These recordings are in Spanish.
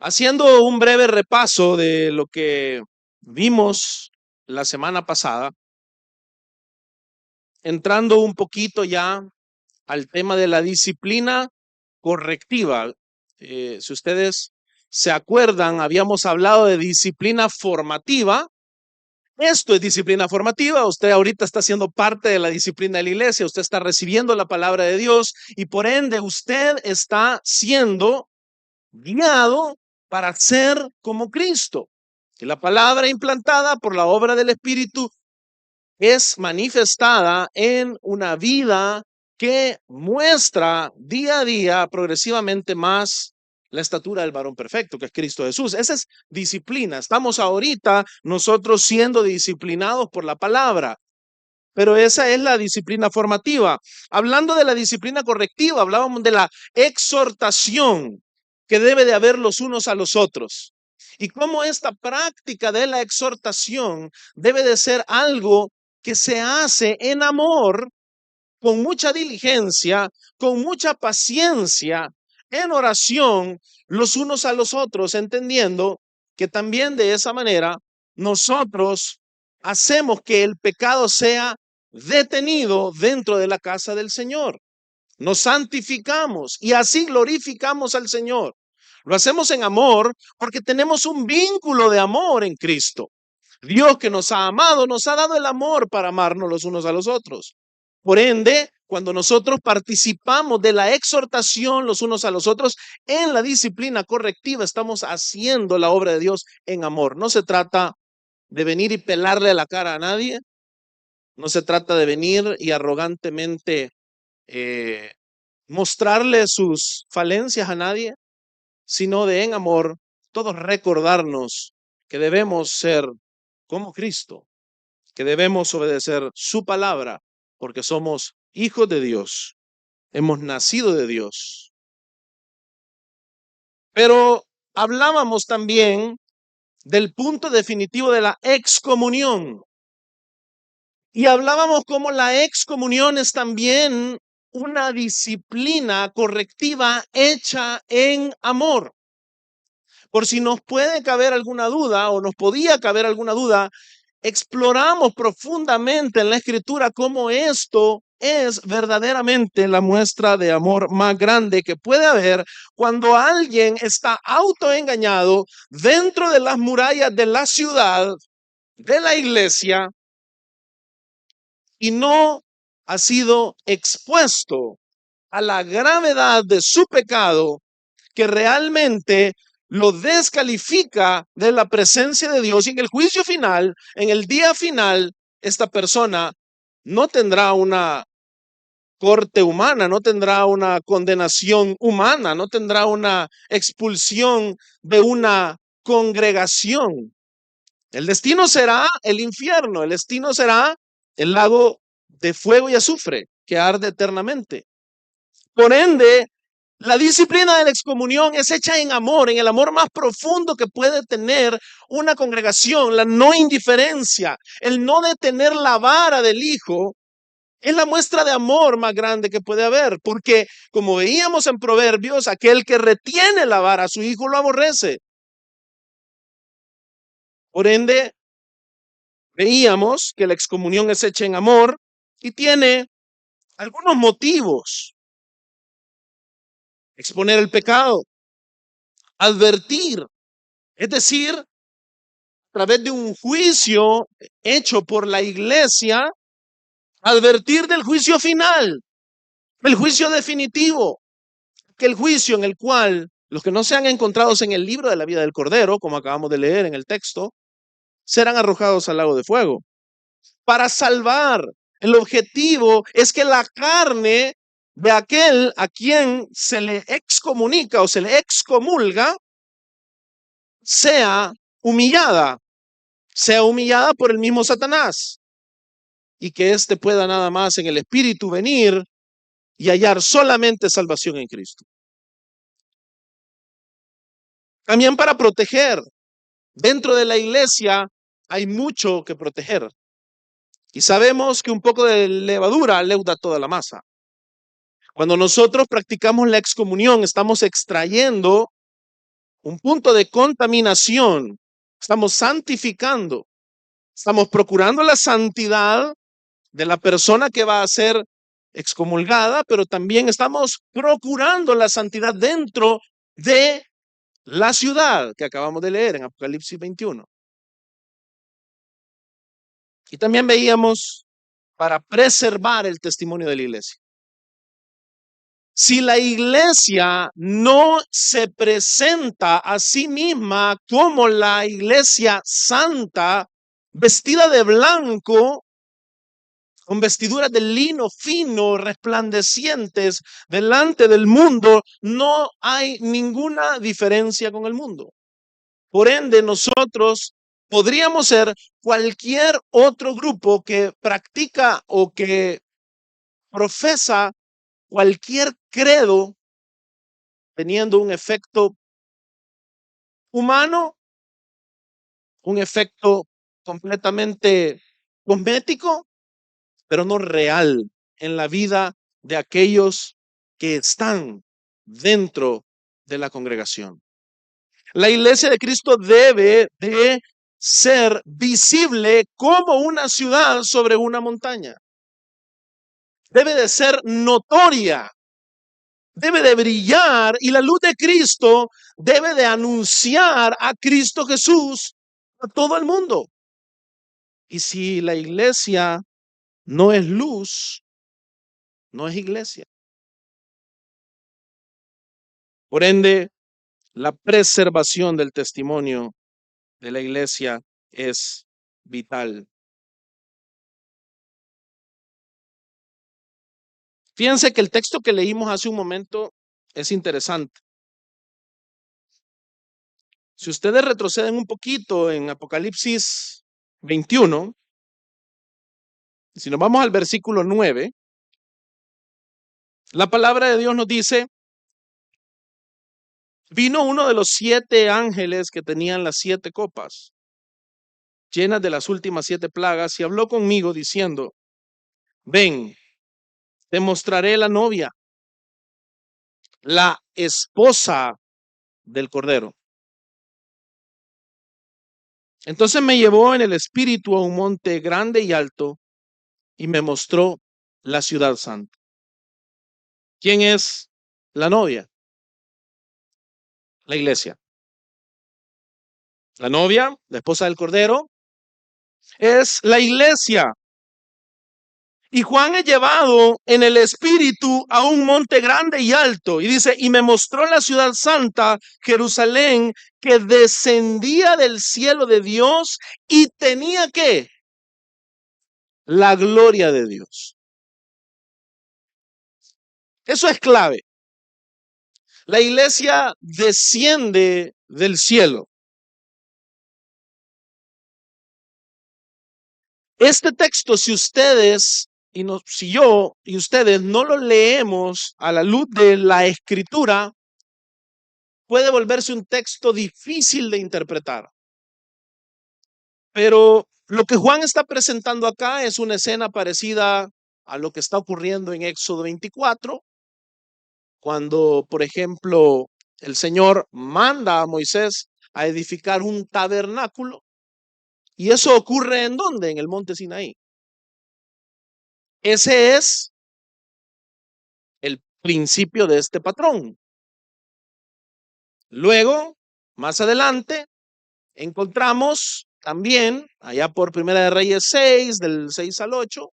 Haciendo un breve repaso de lo que vimos la semana pasada, entrando un poquito ya al tema de la disciplina correctiva. Si ustedes se acuerdan, habíamos hablado de disciplina formativa. Esto es disciplina formativa. Usted ahorita está siendo parte de la disciplina de la iglesia. Usted está recibiendo la palabra de Dios y por ende usted está siendo guiado para ser como Cristo. Que la palabra implantada por la obra del Espíritu es manifestada en una vida que muestra día a día progresivamente más la estatura del varón perfecto, que es Cristo Jesús. Esa es disciplina. Estamos ahorita nosotros siendo disciplinados por la palabra, pero esa es la disciplina formativa. Hablando de la disciplina correctiva, hablábamos de la exhortación que debe de haber los unos a los otros. Y cómo esta práctica de la exhortación debe de ser algo que se hace en amor, con mucha diligencia, con mucha paciencia, en oración, los unos a los otros, entendiendo que también de esa manera nosotros hacemos que el pecado sea detenido dentro de la casa del Señor. Nos santificamos y así glorificamos al Señor. Lo hacemos en amor porque tenemos un vínculo de amor en Cristo. Dios que nos ha amado, nos ha dado el amor para amarnos los unos a los otros. Por ende, cuando nosotros participamos de la exhortación los unos a los otros en la disciplina correctiva, estamos haciendo la obra de Dios en amor. No se trata de venir y pelarle la cara a nadie. No se trata de venir y arrogantemente mostrarle sus falencias a nadie, sino de en amor todos recordarnos que debemos ser como Cristo, que debemos obedecer su palabra, porque somos hijos de Dios, hemos nacido de Dios. Pero hablábamos también del punto definitivo de la excomunión. Y hablábamos cómo la excomunión es también una disciplina correctiva hecha en amor. Por si nos puede caber alguna duda o nos podía caber alguna duda, exploramos profundamente en la Escritura cómo esto es verdaderamente la muestra de amor más grande que puede haber cuando alguien está autoengañado dentro de las murallas de la ciudad, de la iglesia, y no ha sido expuesto a la gravedad de su pecado que realmente lo descalifica de la presencia de Dios. Y en el juicio final, en el día final, esta persona no tendrá una corte humana, no tendrá una condenación humana, no tendrá una expulsión de una congregación. El destino será el infierno, el destino será el lago de fuego y azufre que arde eternamente. Por ende, la disciplina de la excomunión es hecha en amor, en el amor más profundo que puede tener una congregación, la no indiferencia, el no detener la vara del hijo, es la muestra de amor más grande que puede haber, porque como veíamos en Proverbios, aquel que retiene la vara a su hijo lo aborrece. Por ende, veíamos que la excomunión es hecha en amor y tiene algunos motivos: exponer el pecado, advertir, es decir, a través de un juicio hecho por la iglesia, advertir del juicio final, el juicio definitivo, que el juicio en el cual los que no sean encontrados en el libro de la vida del Cordero, como acabamos de leer en el texto, serán arrojados al lago de fuego. Para salvar, el objetivo es que la carne de aquel a quien se le excomunica o se le excomulga sea humillada por el mismo Satanás, y que éste pueda nada más en el Espíritu venir y hallar solamente salvación en Cristo. También para proteger. Dentro de la iglesia hay mucho que proteger. Y sabemos que un poco de levadura leuda toda la masa. Cuando nosotros practicamos la excomunión, estamos extrayendo un punto de contaminación. Estamos santificando, estamos procurando la santidad de la persona que va a ser excomulgada, pero también estamos procurando la santidad dentro de la ciudad que acabamos de leer en Apocalipsis 21. Y también veíamos para preservar el testimonio de la iglesia. Si la iglesia no se presenta a sí misma como la iglesia santa, vestida de blanco, con vestiduras de lino fino, resplandecientes, delante del mundo, no hay ninguna diferencia con el mundo. Por ende, nosotros podríamos ser cualquier otro grupo que practica o que profesa cualquier credo teniendo un efecto humano, un efecto completamente cosmético, pero no real en la vida de aquellos que están dentro de la congregación. La iglesia de Cristo debe de ser visible como una ciudad sobre una montaña. Debe de ser notoria, debe de brillar y la luz de Cristo debe de anunciar a Cristo Jesús a todo el mundo. Y si la iglesia no es luz, no es iglesia. Por ende, la preservación del testimonio de la iglesia es vital. Fíjense que el texto que leímos hace un momento es interesante. Si ustedes retroceden un poquito en Apocalipsis 21, si nos vamos al versículo 9, la palabra de Dios nos dice: vino uno de los 7 ángeles que tenían las 7 copas, llenas de las últimas 7 plagas, y habló conmigo diciendo: ven, te mostraré la novia, la esposa del Cordero. Entonces me llevó en el espíritu a un monte grande y alto y me mostró la ciudad santa. ¿Quién es la novia? La iglesia. La novia, la esposa del Cordero, es la iglesia. Y Juan es llevado en el espíritu a un monte grande y alto. Y dice, y me mostró la ciudad santa, Jerusalén, que descendía del cielo de Dios y tenía ¿qué? La gloria de Dios. Eso es clave. La iglesia desciende del cielo. Este texto, si ustedes si yo y ustedes no lo leemos a la luz de la escritura, puede volverse un texto difícil de interpretar. Pero lo que Juan está presentando acá es una escena parecida a lo que está ocurriendo en Éxodo 24, cuando, por ejemplo, el Señor manda a Moisés a edificar un tabernáculo. ¿Y eso ocurre en dónde? En el monte Sinaí. Ese es el principio de este patrón. Luego, más adelante, encontramos también, allá por Primera de Reyes 6, del 6 al 8,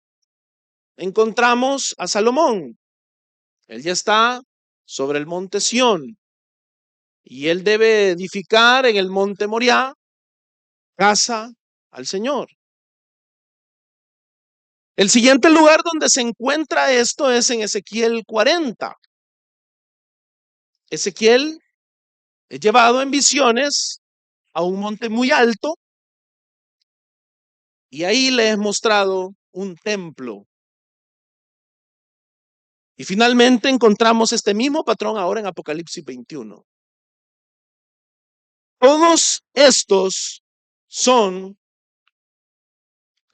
encontramos a Salomón. Él ya está sobre el monte Sión y él debe edificar en el monte Moriah casa al Señor. El siguiente lugar donde se encuentra esto es en Ezequiel 40. Ezequiel es llevado en visiones a un monte muy alto y ahí le es mostrado un templo. Y finalmente encontramos este mismo patrón ahora en Apocalipsis 21. Todos estos son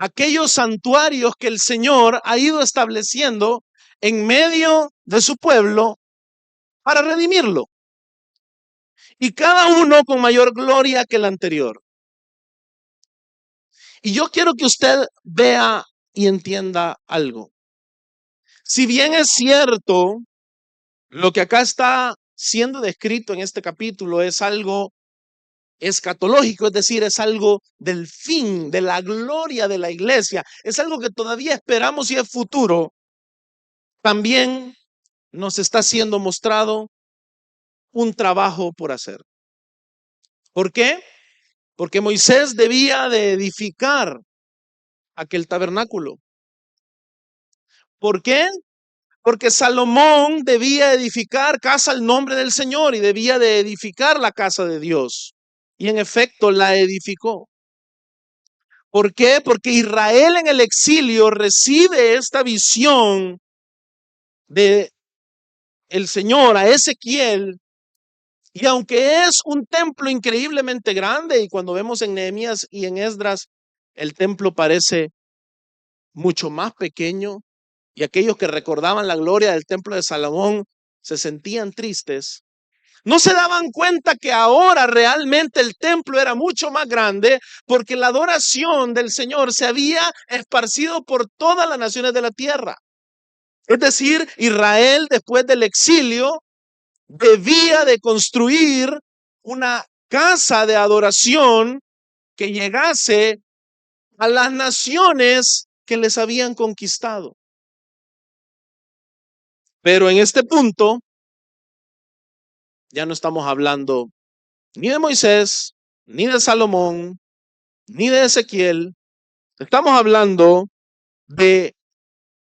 aquellos santuarios que el Señor ha ido estableciendo en medio de su pueblo para redimirlo. y cada uno con mayor gloria que el anterior. Y yo quiero que usted vea y entienda algo. Si bien es cierto, lo que acá está siendo descrito en este capítulo es algo escatológico, es decir, es algo del fin, de la gloria de la iglesia, es algo que todavía esperamos y es futuro, también nos está siendo mostrado un trabajo por hacer. ¿Por qué? Porque Moisés debía de edificar aquel tabernáculo. ¿Por qué? Porque Salomón debía edificar casa al nombre del Señor y debía de edificar la casa de Dios. Y en efecto la edificó. ¿Por qué? Porque Israel en el exilio recibe esta visión de el Señor a Ezequiel. Y aunque es un templo increíblemente grande, y cuando vemos en Nehemías y en Esdras, el templo parece mucho más pequeño, y aquellos que recordaban la gloria del templo de Salomón se sentían tristes. No se daban cuenta que ahora realmente el templo era mucho más grande porque la adoración del Señor se había esparcido por todas las naciones de la tierra. Es decir, Israel después del exilio debía de construir una casa de adoración que llegase a las naciones que les habían conquistado. Pero en este punto ya no estamos hablando ni de Moisés, ni de Salomón, ni de Ezequiel. Estamos hablando de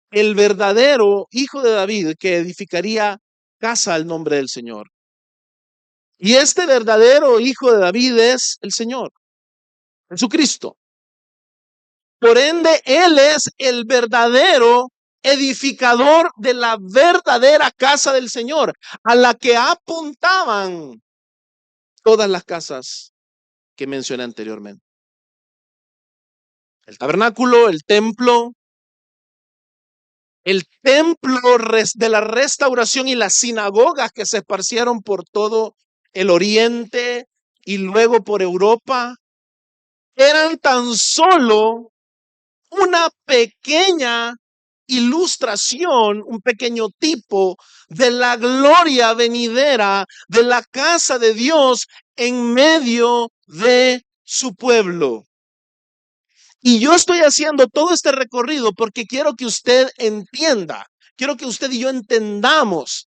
el verdadero hijo de David que edificaría casa al nombre del Señor. Y este verdadero hijo de David es el Señor, Jesucristo. Por ende, Él es el verdadero edificador de la verdadera casa del Señor, a la que apuntaban todas las casas que mencioné anteriormente. El tabernáculo, el templo de la restauración y las sinagogas que se esparcieron por todo el oriente y luego por Europa, eran tan solo una pequeña ilustración, un pequeño tipo de la gloria venidera de la casa de Dios en medio de su pueblo. Y yo estoy haciendo todo este recorrido porque quiero que usted entienda, quiero que usted y yo entendamos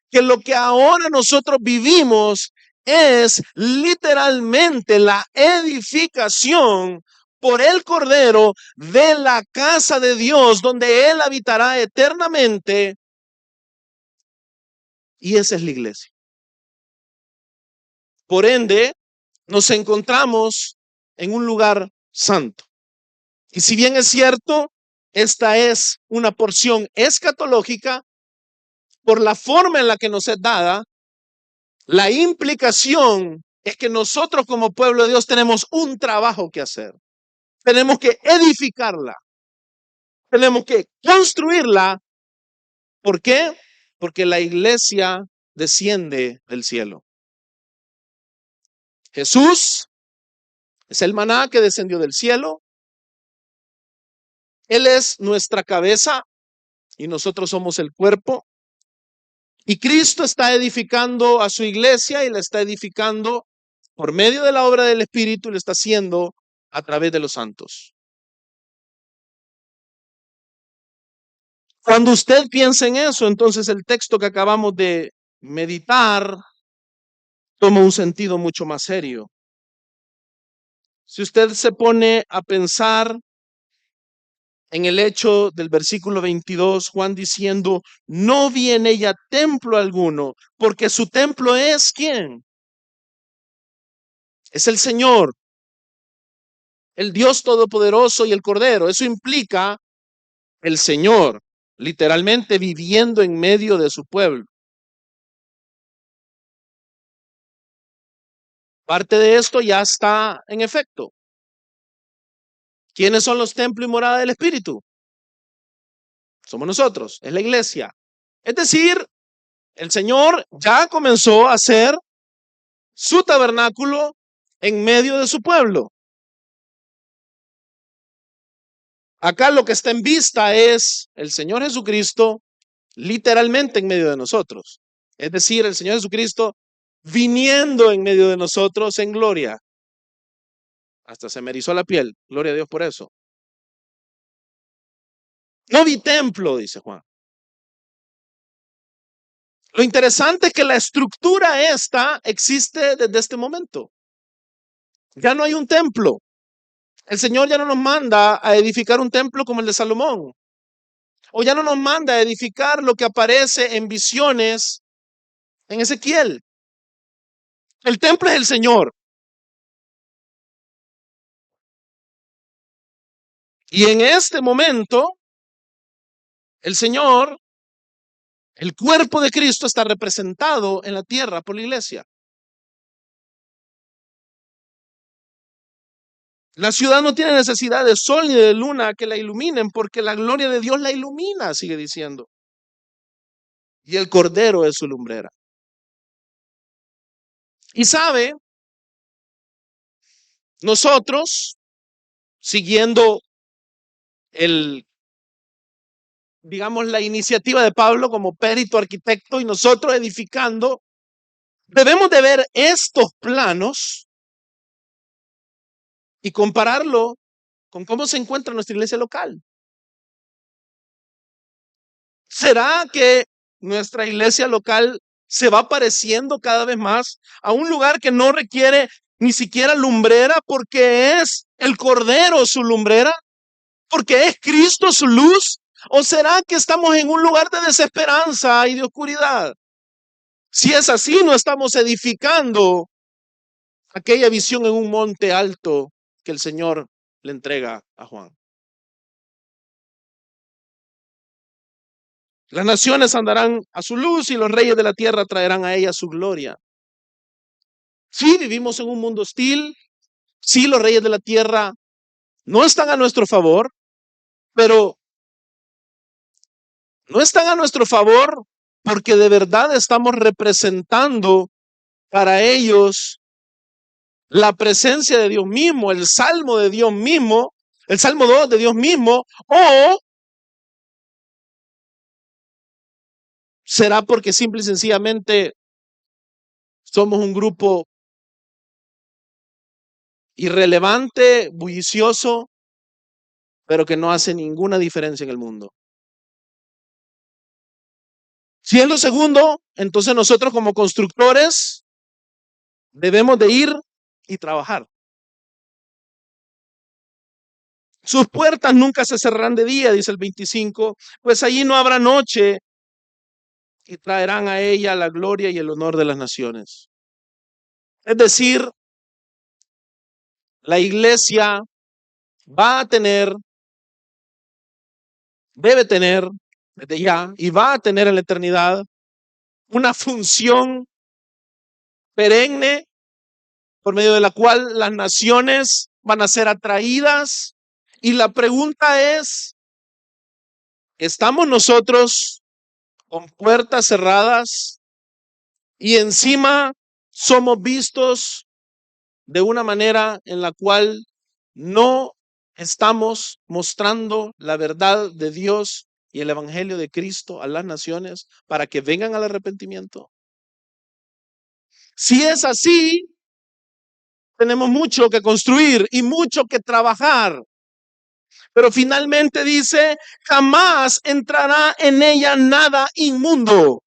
que lo que ahora nosotros vivimos es literalmente la edificación por el Cordero de la casa de Dios, donde Él habitará eternamente, y esa es la iglesia. Por ende, nos encontramos en un lugar santo. Y si bien es cierto, esta es una porción escatológica, por la forma en la que nos es dada, la implicación es que nosotros como pueblo de Dios tenemos un trabajo que hacer. Tenemos que edificarla. Tenemos que construirla. ¿Por qué? Porque la iglesia desciende del cielo. Jesús es el maná que descendió del cielo. Él es nuestra cabeza y nosotros somos el cuerpo. Y Cristo está edificando a su iglesia y la está edificando por medio de la obra del Espíritu y lo está haciendo a través de los santos. Cuando usted piensa en eso, entonces el texto que acabamos de meditar toma un sentido mucho más serio. Si usted se pone a pensar en el hecho del versículo 22, Juan diciendo, no vi en ella templo alguno, porque su templo es ¿quién? Es el Señor, el Dios Todopoderoso y el Cordero. Eso implica el Señor, literalmente viviendo en medio de su pueblo. Parte de esto ya está en efecto. ¿Quiénes son los templos y morada del Espíritu? Somos nosotros, es la iglesia. Es decir, el Señor ya comenzó a hacer su tabernáculo en medio de su pueblo. Acá lo que está en vista es el Señor Jesucristo literalmente en medio de nosotros. Es decir, el Señor Jesucristo viniendo en medio de nosotros en gloria. Hasta se me erizó la piel. Gloria a Dios por eso. No vi templo, dice Juan. Lo interesante es que la estructura esta existe desde este momento. Ya no hay un templo. El Señor ya no nos manda a edificar un templo como el de Salomón. O ya no nos manda a edificar lo que aparece en visiones en Ezequiel. El templo es el Señor. Y en este momento, el Señor, el cuerpo de Cristo, está representado en la tierra por la iglesia. La ciudad no tiene necesidad de sol ni de luna que la iluminen, porque la gloria de Dios la ilumina, sigue diciendo. Y el Cordero es su lumbrera. Y sabe, nosotros, siguiendo digamos, la iniciativa de Pablo como perito arquitecto y nosotros edificando, debemos de ver estos planos y compararlo con cómo se encuentra nuestra iglesia local. ¿Será que nuestra iglesia local se va pareciendo cada vez más a un lugar que no requiere ni siquiera lumbrera porque es el Cordero su lumbrera? ¿Porque es Cristo su luz? ¿O será que estamos en un lugar de desesperanza y de oscuridad? Si es así, no estamos edificando aquella visión en un monte alto que el Señor le entrega a Juan. Las naciones andarán a su luz y los reyes de la tierra traerán a ella su gloria. Sí, vivimos en un mundo hostil. Sí, los reyes de la tierra no están a nuestro favor, pero no están a nuestro favor porque de verdad estamos representando para ellos la presencia de Dios mismo, el salmo de Dios mismo, el salmo 2 de Dios mismo, o será porque simple y sencillamente somos un grupo irrelevante, bullicioso, pero que no hace ninguna diferencia en el mundo. Si es lo segundo, entonces nosotros como constructores debemos de ir y trabajar. Sus puertas nunca se cerrarán de día, dice el 25, pues allí no habrá noche y traerán a ella la gloria y el honor de las naciones. Es decir, la iglesia va a tener, debe tener desde ya y va a tener en la eternidad una función perenne por medio de la cual las naciones van a ser atraídas. Y la pregunta es, ¿estamos nosotros con puertas cerradas y encima somos vistos de una manera en la cual no estamos mostrando la verdad de Dios y el evangelio de Cristo a las naciones para que vengan al arrepentimiento? Si es así, tenemos mucho que construir y mucho que trabajar. Pero finalmente dice, jamás entrará en ella nada inmundo,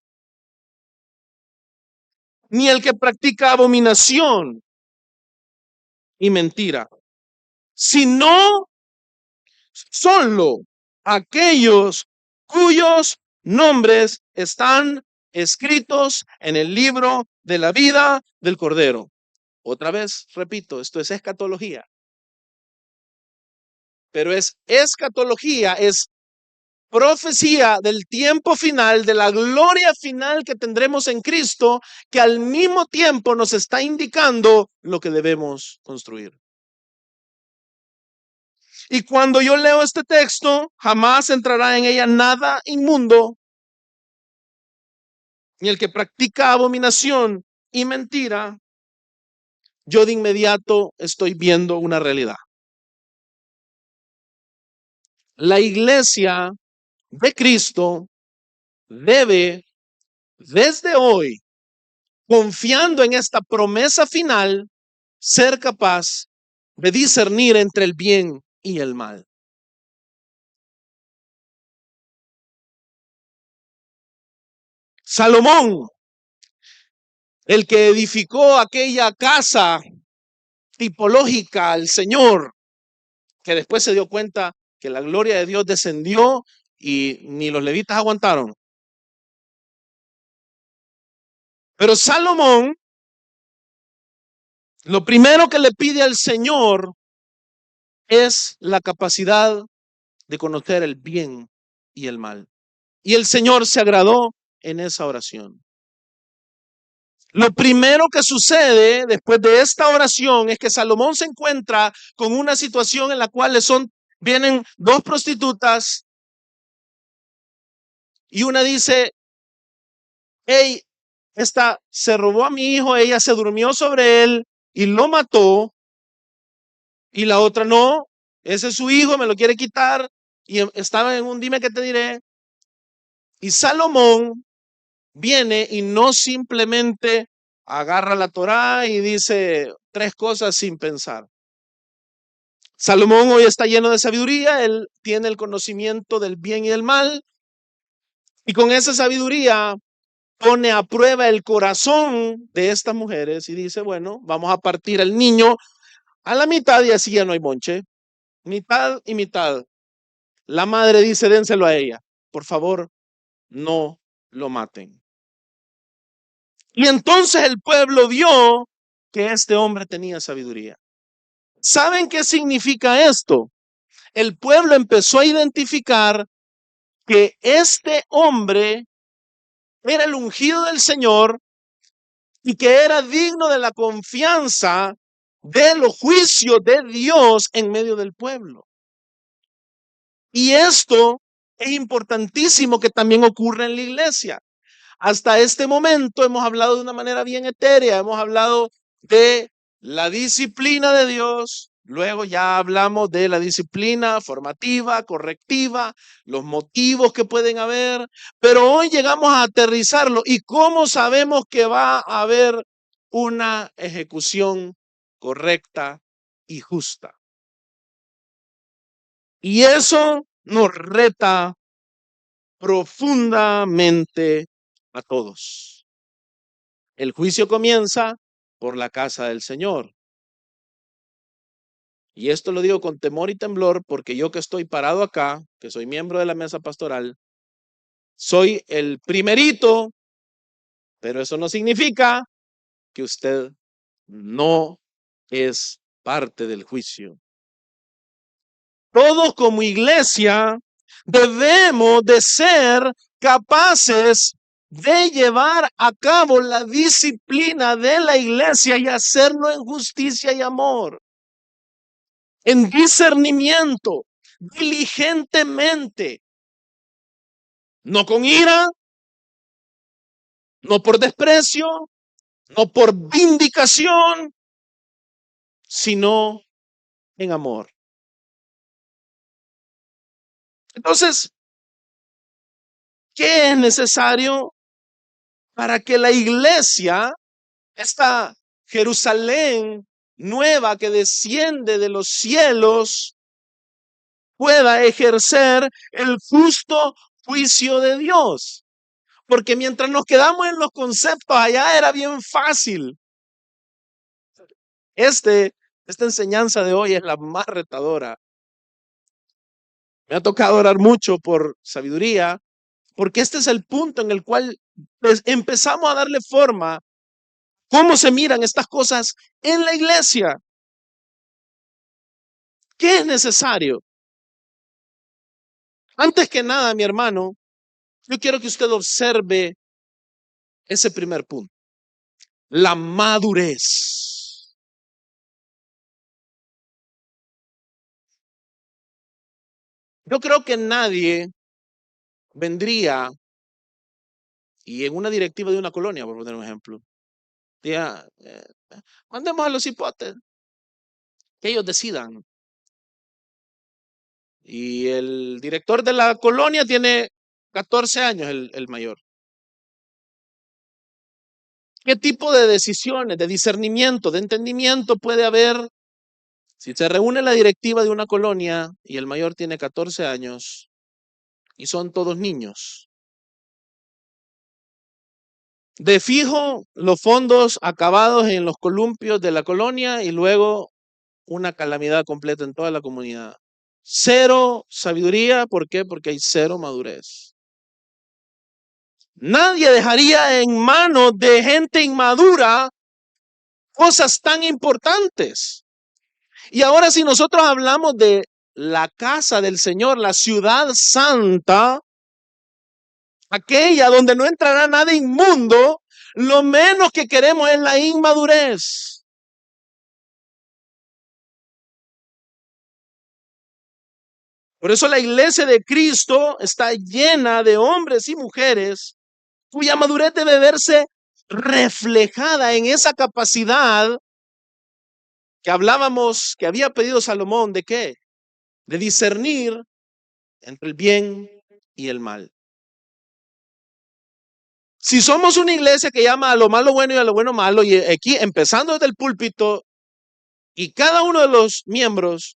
ni el que practica abominación y mentira, sino solo aquellos cuyos nombres están escritos en el libro de la vida del Cordero. Otra vez, repito, esto es escatología. Pero es escatología, es profecía del tiempo final, de la gloria final que tendremos en Cristo, que al mismo tiempo nos está indicando lo que debemos construir. Y cuando yo leo este texto, jamás entrará en ella nada inmundo, ni el que practica abominación y mentira, yo de inmediato estoy viendo una realidad. La iglesia de Cristo debe, desde hoy, confiando en esta promesa final, ser capaz de discernir entre el bien y el mal. Salomón, el que edificó aquella casa tipológica al Señor, que después se dio cuenta que la gloria de Dios descendió y ni los levitas aguantaron. Pero Salomón, lo primero que le pide al Señor es la capacidad de conocer el bien y el mal. Y el Señor se agradó en esa oración. Lo primero que sucede después de esta oración es que Salomón se encuentra con una situación en la cual vienen dos prostitutas y una dice, hey, esta se robó a mi hijo, ella se durmió sobre él y lo mató, y la otra no, ese es su hijo, me lo quiere quitar, y estaba en un dime que te diré. Y Salomón viene y no simplemente agarra la Torá y dice tres cosas sin pensar. Salomón hoy está lleno de sabiduría, él tiene el conocimiento del bien y del mal, y con esa sabiduría pone a prueba el corazón de estas mujeres y dice, bueno, vamos a partir al niño a la mitad y así ya no hay bonche, mitad y mitad. La madre dice, dénselo a ella, por favor, no lo maten. Y entonces el pueblo vio que este hombre tenía sabiduría. ¿Saben qué significa esto? El pueblo empezó a identificar que este hombre era el ungido del Señor y que era digno de la confianza de los juicios de Dios en medio del pueblo. Y esto es importantísimo que también ocurra en la iglesia. Hasta este momento hemos hablado de una manera bien etérea, hemos hablado de la disciplina de Dios, luego ya hablamos de la disciplina formativa, correctiva, los motivos que pueden haber, pero hoy llegamos a aterrizarlo. ¿Y cómo sabemos que va a haber una ejecución correcta y justa? Y eso nos reta profundamente a todos. El juicio comienza por la casa del Señor. Y esto lo digo con temor y temblor porque yo que estoy parado acá, que soy miembro de la mesa pastoral, soy el primerito, pero eso no significa que usted no es parte del juicio. Todos como iglesia debemos de ser capaces de llevar a cabo la disciplina de la iglesia y hacerlo en justicia y amor, en discernimiento, diligentemente, no con ira, no por desprecio, no por vindicación, sino en amor. Entonces, ¿qué es necesario para que la iglesia, esta Jerusalén nueva que desciende de los cielos, pueda ejercer el justo juicio de Dios? Porque mientras nos quedamos en los conceptos, allá era bien fácil. Esta enseñanza de hoy es la más retadora. Me ha tocado orar mucho por sabiduría, porque este es el punto en el cual empezamos a darle forma. ¿Cómo se miran estas cosas en la iglesia? ¿Qué es necesario? Antes que nada, mi hermano, yo quiero que usted observe ese primer punto, la madurez. Yo creo que nadie vendría y en una directiva de una colonia, por poner un ejemplo, Ya, mandemos a los hipotes, que ellos decidan. Y el director de la colonia tiene 14 años, el mayor. ¿Qué tipo de decisiones, de discernimiento, de entendimiento puede haber si se reúne la directiva de una colonia y el mayor tiene 14 años y son todos niños? De fijo, los fondos acabados en los columpios de la colonia y luego una calamidad completa en toda la comunidad. Cero sabiduría, ¿por qué? Porque hay cero madurez. Nadie dejaría en manos de gente inmadura cosas tan importantes. Y ahora si nosotros hablamos de la casa del Señor, la ciudad santa, aquella donde no entrará nada inmundo, lo menos que queremos es la inmadurez. Por eso la iglesia de Cristo está llena de hombres y mujeres cuya madurez debe verse reflejada en esa capacidad que hablábamos, que había pedido Salomón, ¿de qué? De discernir entre el bien y el mal. Si somos una iglesia que llama a lo malo bueno y a lo bueno malo, y aquí empezando desde el púlpito y cada uno de los miembros,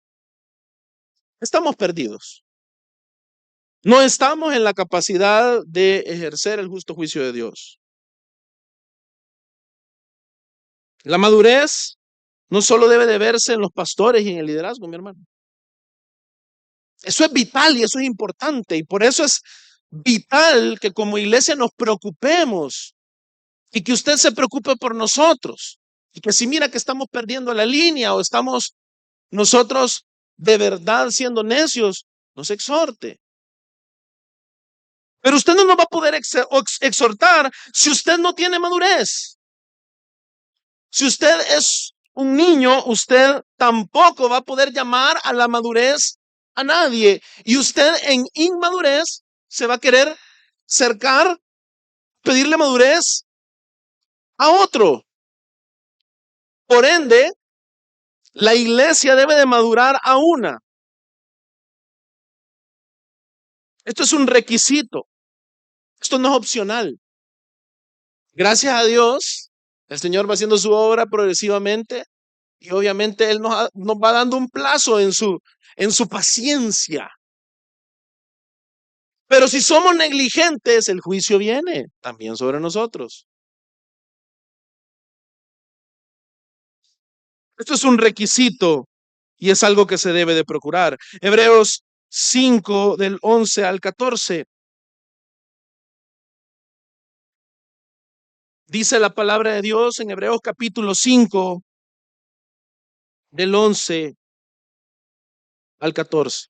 estamos perdidos. No estamos en la capacidad de ejercer el justo juicio de Dios. La madurez no solo debe de verse en los pastores y en el liderazgo, mi hermano. Eso es vital y eso es importante. Y por eso es vital que como iglesia nos preocupemos y que usted se preocupe por nosotros. Y que si mira que estamos perdiendo la línea o estamos nosotros de verdad siendo necios, nos exhorte. Pero usted no nos va a poder exhortar si usted no tiene madurez. Si usted es un niño, usted tampoco va a poder llamar a la madurez a nadie. Y usted en inmadurez se va a querer cercar, pedirle madurez a otro. Por ende, la iglesia debe de madurar a una. Esto es un requisito. Esto no es opcional. Gracias a Dios, el Señor va haciendo su obra progresivamente y obviamente Él nos va dando un plazo en su paciencia. Pero si somos negligentes, el juicio viene también sobre nosotros. Esto es un requisito y es algo que se debe de procurar. Hebreos 5 del 11 al 14. Dice la palabra de Dios en Hebreos capítulo 5 del 11 al 14.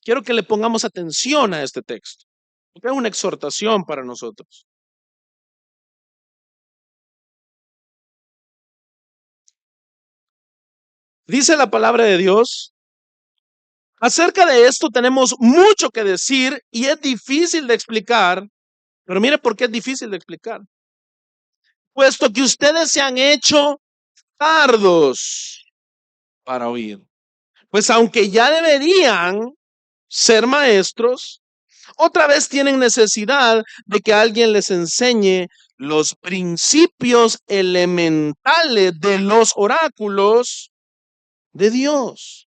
Quiero que le pongamos atención a este texto, porque es una exhortación para nosotros. Dice la palabra de Dios, acerca de esto tenemos mucho que decir y es difícil de explicar, pero mire por qué es difícil de explicar. Puesto que ustedes se han hecho tardos para oír. Pues aunque ya deberían ser maestros, otra vez tienen necesidad de que alguien les enseñe los principios elementales de los oráculos de Dios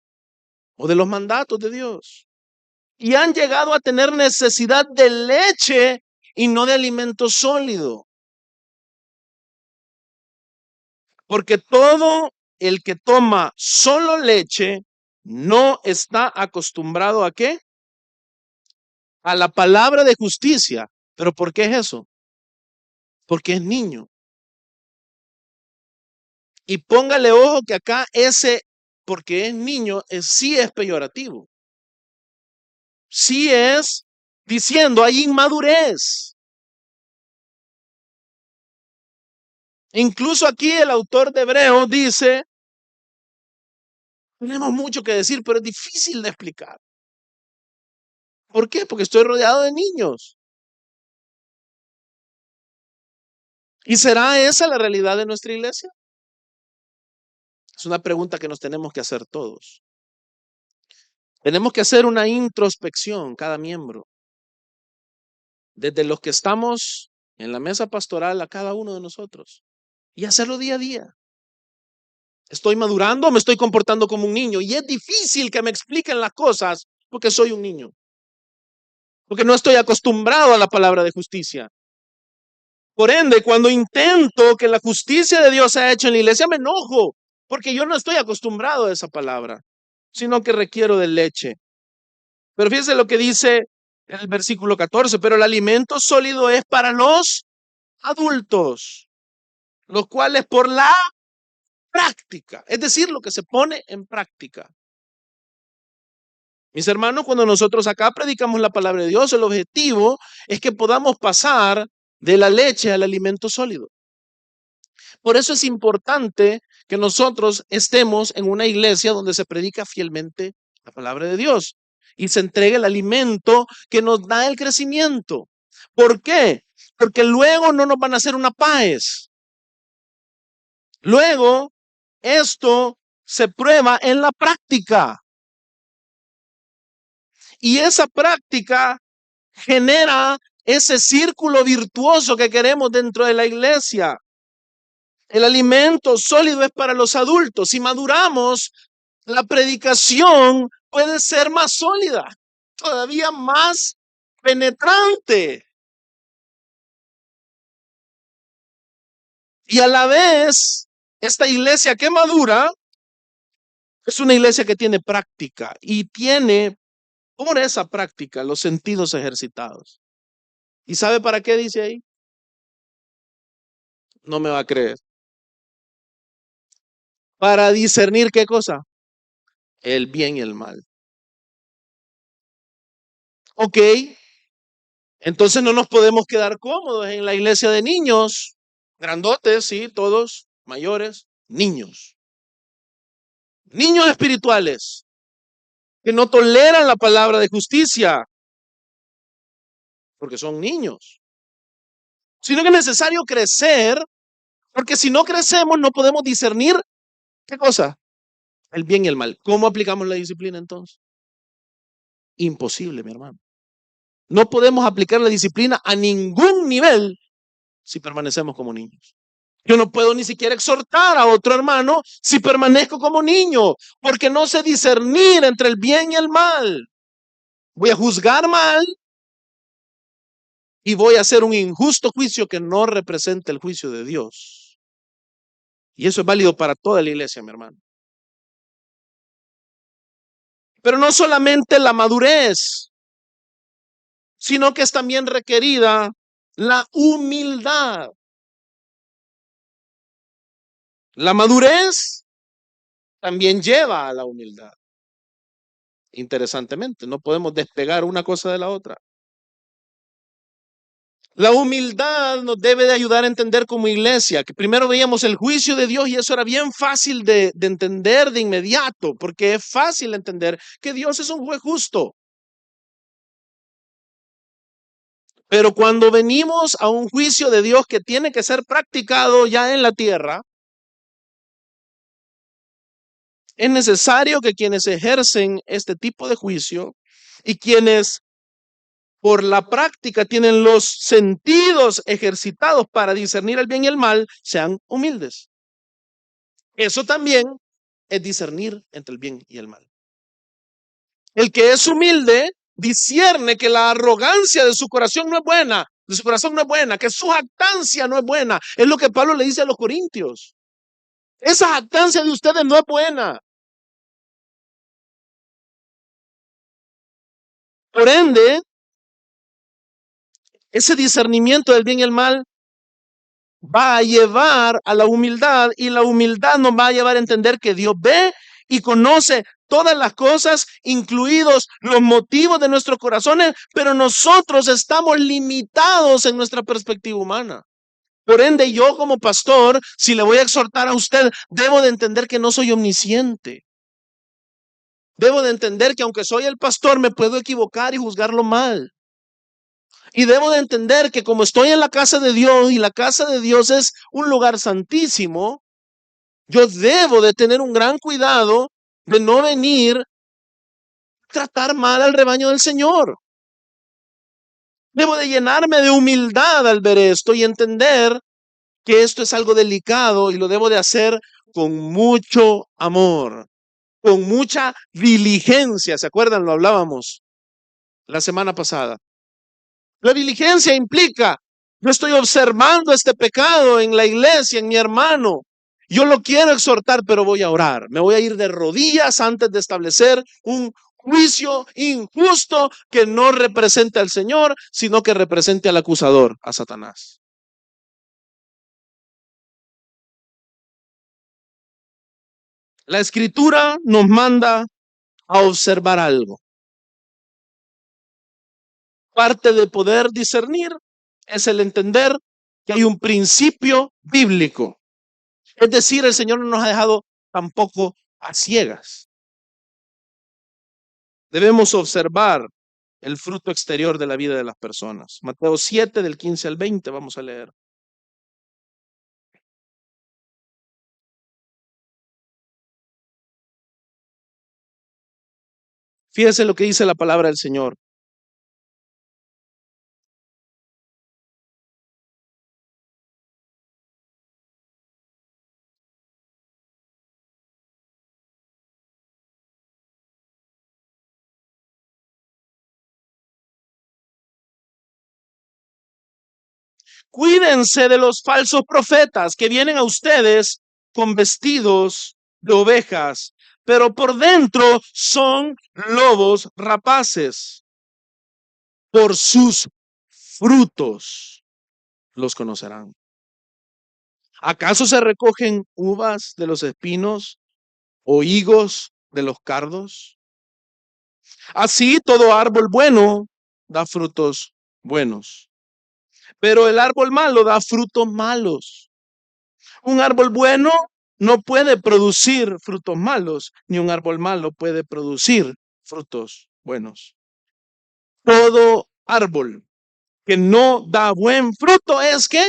o de los mandatos de Dios. Y han llegado a tener necesidad de leche y no de alimento sólido. Porque todo el que toma solo leche no está acostumbrado ¿a qué? A la palabra de justicia. ¿Pero por qué es eso? Porque es niño. Y póngale ojo que acá ese, porque es niño, sí es peyorativo. Sí es diciendo, hay inmadurez. Incluso aquí el autor de Hebreos dice, tenemos mucho que decir, pero es difícil de explicar. ¿Por qué? Porque estoy rodeado de niños. ¿Y será esa la realidad de nuestra iglesia? Es una pregunta que nos tenemos que hacer todos. Tenemos que hacer una introspección cada miembro, desde los que estamos en la mesa pastoral a cada uno de nosotros, y hacerlo día a día. ¿Estoy madurando o me estoy comportando como un niño? Y es difícil que me expliquen las cosas porque soy un niño, porque no estoy acostumbrado a la palabra de justicia. Por ende, cuando intento que la justicia de Dios sea hecha en la iglesia, me enojo, porque yo no estoy acostumbrado a esa palabra, sino que requiero de leche. Pero fíjense lo que dice el versículo 14, pero el alimento sólido es para los adultos, los cuales por la práctica, es decir, lo que se pone en práctica. Mis hermanos, cuando nosotros acá predicamos la palabra de Dios, el objetivo es que podamos pasar de la leche al alimento sólido. Por eso es importante que nosotros estemos en una iglesia donde se predica fielmente la palabra de Dios y se entregue el alimento que nos da el crecimiento. ¿Por qué? Porque luego no nos van a hacer una paz. Luego, esto se prueba en la práctica. Y esa práctica genera ese círculo virtuoso que queremos dentro de la iglesia. El alimento sólido es para los adultos. Si maduramos, la predicación puede ser más sólida, todavía más penetrante. Y a la vez, esta iglesia que madura es una iglesia que tiene práctica y tiene por esa práctica los sentidos ejercitados. ¿Y sabe para qué dice ahí? No me va a creer. Para discernir qué cosa? El bien y el mal. Ok, entonces no nos podemos quedar cómodos en la iglesia de niños, grandotes, sí, todos, mayores, niños. Niños espirituales que no toleran la palabra de justicia, porque son niños. Sino que es necesario crecer, porque si no crecemos no podemos discernir, ¿qué cosa? El bien y el mal. ¿Cómo aplicamos la disciplina entonces? Imposible, mi hermano. No podemos aplicar la disciplina a ningún nivel si permanecemos como niños. Yo no puedo ni siquiera exhortar a otro hermano si permanezco como niño, porque no sé discernir entre el bien y el mal. Voy a juzgar mal y voy a hacer un injusto juicio que no representa el juicio de Dios. Y eso es válido para toda la iglesia, mi hermano. Pero no solamente la madurez, sino que es también requerida la humildad. La madurez también lleva a la humildad. Interesantemente, no podemos despegar una cosa de la otra. La humildad nos debe de ayudar a entender como iglesia, que primero veíamos el juicio de Dios y eso era bien fácil de entender de inmediato, porque es fácil entender que Dios es un juez justo. Pero cuando venimos a un juicio de Dios que tiene que ser practicado ya en la tierra, es necesario que quienes ejercen este tipo de juicio y quienes por la práctica tienen los sentidos ejercitados para discernir el bien y el mal, sean humildes. Eso también es discernir entre el bien y el mal. El que es humilde discierne que la arrogancia de su corazón no es buena, que su jactancia no es buena. Es lo que Pablo le dice a los corintios. Esa jactancia de ustedes no es buena. Por ende, ese discernimiento del bien y el mal va a llevar a la humildad y la humildad nos va a llevar a entender que Dios ve y conoce todas las cosas, incluidos los motivos de nuestros corazones, pero nosotros estamos limitados en nuestra perspectiva humana. Por ende, yo como pastor, si le voy a exhortar a usted, debo de entender que no soy omnisciente. Debo de entender que aunque soy el pastor, me puedo equivocar y juzgarlo mal. Y debo de entender que como estoy en la casa de Dios y la casa de Dios es un lugar santísimo, yo debo de tener un gran cuidado de no venir a tratar mal al rebaño del Señor. Debo de llenarme de humildad al ver esto y entender que esto es algo delicado y lo debo de hacer con mucho amor, con mucha diligencia. ¿Se acuerdan? Lo hablábamos la semana pasada. La diligencia implica, yo estoy observando este pecado en la iglesia, en mi hermano. Yo lo quiero exhortar, pero voy a orar. Me voy a ir de rodillas antes de establecer un juicio injusto que no represente al Señor, sino que represente al acusador, a Satanás. La escritura nos manda a observar algo. Parte de poder discernir es el entender que hay un principio bíblico. Es decir, el Señor no nos ha dejado tampoco a ciegas. Debemos observar el fruto exterior de la vida de las personas. Mateo 7, del 15 al 20, vamos a leer. Fíjese lo que dice la palabra del Señor. Cuídense de los falsos profetas que vienen a ustedes con vestidos de ovejas, pero por dentro son lobos rapaces. Por sus frutos los conocerán. ¿Acaso se recogen uvas de los espinos o higos de los cardos? Así todo árbol bueno da frutos buenos, pero el árbol malo da frutos malos. Un árbol bueno no puede producir frutos malos, ni un árbol malo puede producir frutos buenos. Todo árbol que no da buen fruto es que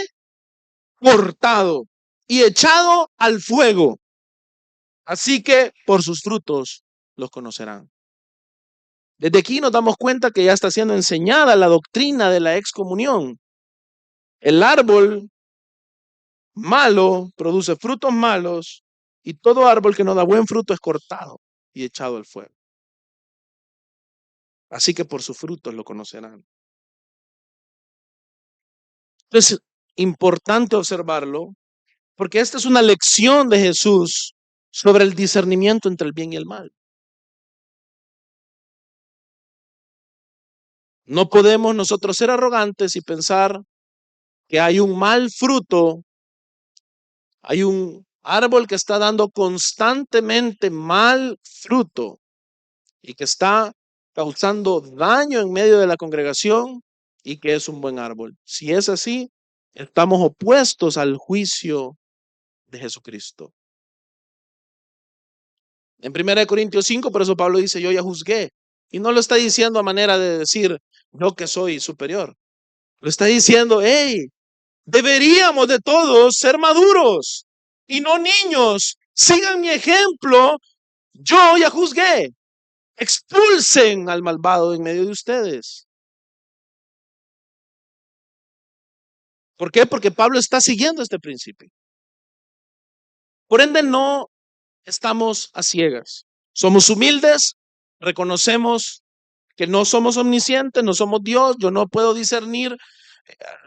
cortado y echado al fuego. Así que por sus frutos los conocerán. Desde aquí nos damos cuenta que ya está siendo enseñada la doctrina de la excomunión. El árbol malo produce frutos malos y todo árbol que no da buen fruto es cortado y echado al fuego. Así que por sus frutos lo conocerán. Entonces, importante observarlo, porque esta es una lección de Jesús sobre el discernimiento entre el bien y el mal. No podemos nosotros ser arrogantes y pensar que hay un mal fruto, hay un árbol que está dando constantemente mal fruto y que está causando daño en medio de la congregación y que es un buen árbol. Si es así, estamos opuestos al juicio de Jesucristo. En 1 Corintios 5, por eso Pablo dice, yo ya juzgué. Y no lo está diciendo a manera de decir, yo que soy superior. Lo está diciendo, hey, deberíamos de todos ser maduros y no niños. Sigan mi ejemplo. Yo ya juzgué. Expulsen al malvado en medio de ustedes. ¿Por qué? Porque Pablo está siguiendo este principio. Por ende, no estamos a ciegas. Somos humildes, reconocemos que no somos omniscientes, no somos Dios. Yo no puedo discernir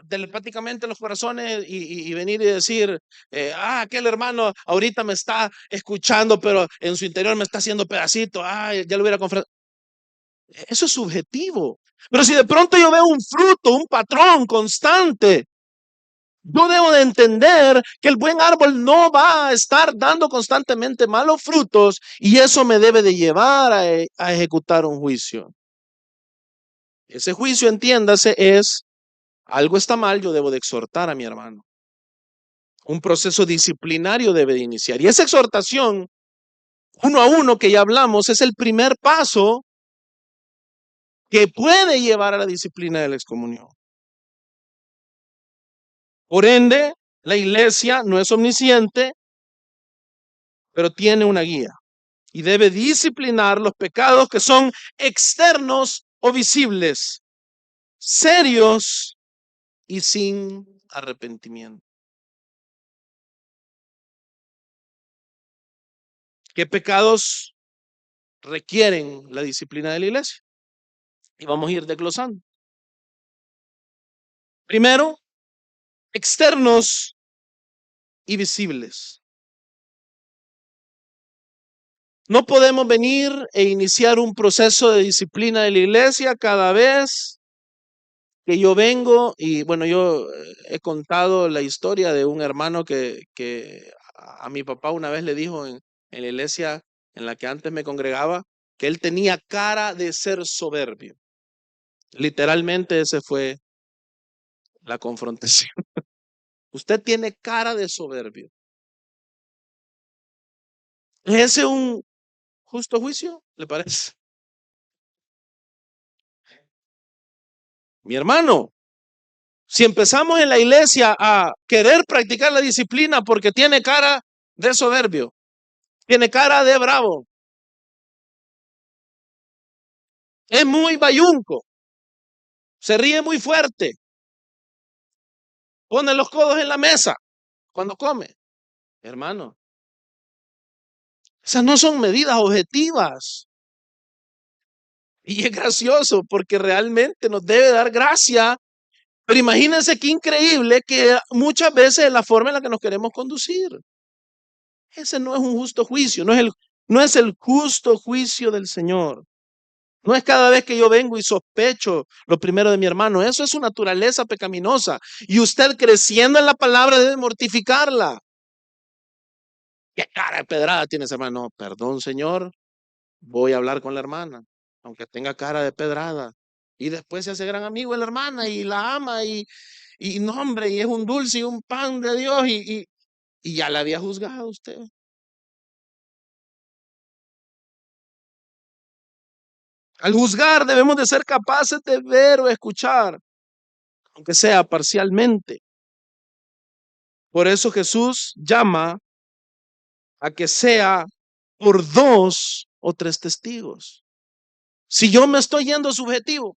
telepáticamente los corazones y venir y decir, aquel hermano ahorita me está escuchando, pero en su interior me está haciendo pedacito, ya lo hubiera confesado. Eso es subjetivo. Pero si de pronto yo veo un fruto, un patrón constante, yo debo de entender que el buen árbol no va a estar dando constantemente malos frutos y eso me debe de llevar a ejecutar un juicio. Ese juicio, entiéndase, es algo está mal, yo debo de exhortar a mi hermano. Un proceso disciplinario debe de iniciar. Y esa exhortación, uno a uno que ya hablamos, es el primer paso que puede llevar a la disciplina de la excomunión. Por ende, la iglesia no es omnisciente, pero tiene una guía y debe disciplinar los pecados que son externos o visibles, serios y sin arrepentimiento. ¿Qué pecados requieren la disciplina de la iglesia? Y vamos a ir desglosando. Primero, externos y visibles. No podemos venir e iniciar un proceso de disciplina de la iglesia cada vez que yo vengo y bueno, yo he contado la historia de un hermano que a mi papá una vez le dijo en la iglesia en la que antes me congregaba que él tenía cara de ser soberbio. Literalmente ese fue la confrontación. Usted tiene cara de soberbio. ¿Es ese un justo juicio? ¿Le parece? Mi hermano, si empezamos en la iglesia a querer practicar la disciplina porque tiene cara de soberbio, tiene cara de bravo, es muy bayunco, se ríe muy fuerte, pone los codos en la mesa cuando come. Hermano, esas no son medidas objetivas. Y es gracioso porque realmente nos debe dar gracia. Pero imagínense qué increíble que muchas veces es la forma en la que nos queremos conducir. Ese no es un justo juicio, no es el justo juicio del Señor. No es cada vez que yo vengo y sospecho lo primero de mi hermano. Eso es su naturaleza pecaminosa. Y usted creciendo en la palabra debe mortificarla. ¿Qué cara de pedrada tiene ese hermano? No, perdón, Señor, voy a hablar con la hermana, aunque tenga cara de pedrada. Y después se hace gran amigo de la hermana y la ama y no, hombre, y es un dulce y un pan de Dios y ya la había juzgado usted. Al juzgar debemos de ser capaces de ver o escuchar, aunque sea parcialmente. Por eso Jesús llama a que sea por 2 o 3 testigos. Si yo me estoy yendo subjetivo,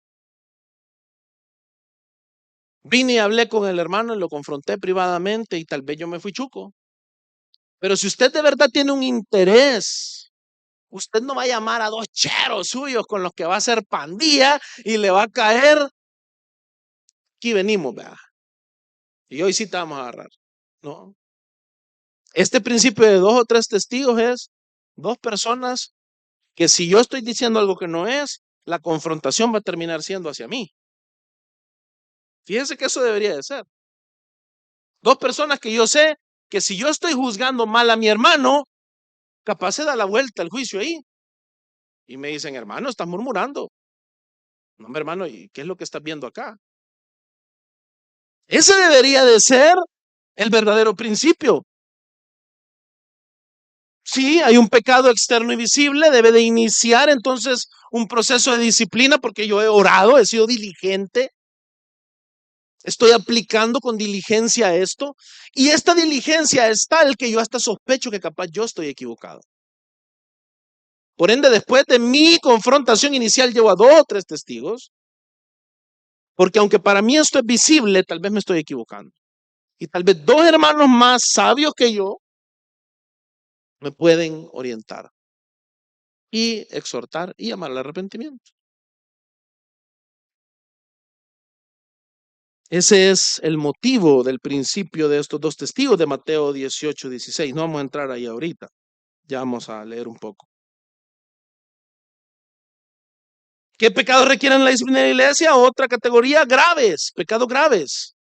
vine y hablé con el hermano y lo confronté privadamente y tal vez yo me fui chuco. Pero si usted de verdad tiene un interés, usted no va a llamar a 2 cheros suyos con los que va a hacer pandilla y le va a caer. Aquí venimos, vea. Y hoy sí te vamos a agarrar. No. Este principio de 2 o 3 testigos es 2 personas que si yo estoy diciendo algo que no es, la confrontación va a terminar siendo hacia mí. Fíjense que eso debería de ser. 2 personas que yo sé que si yo estoy juzgando mal a mi hermano, capaz se da la vuelta el juicio ahí. Y me dicen, hermano, estás murmurando. No, hermano, ¿y qué es lo que estás viendo acá? Ese debería de ser el verdadero principio. Sí, hay un pecado externo y visible, debe de iniciar entonces un proceso de disciplina porque yo he orado, he sido diligente, estoy aplicando con diligencia esto y esta diligencia es tal que yo hasta sospecho que capaz yo estoy equivocado. Por ende, después de mi confrontación inicial llevo a 2 o 3 testigos, porque aunque para mí esto es visible, tal vez me estoy equivocando. Y tal vez 2 hermanos más sabios que yo me pueden orientar y exhortar y llamar al arrepentimiento. Ese es el motivo del principio de estos 2 testigos de Mateo 18-16. No vamos a entrar ahí ahorita. Ya vamos a leer un poco. ¿Qué pecados requieren la disciplina de la iglesia? Otra categoría, graves, pecados graves.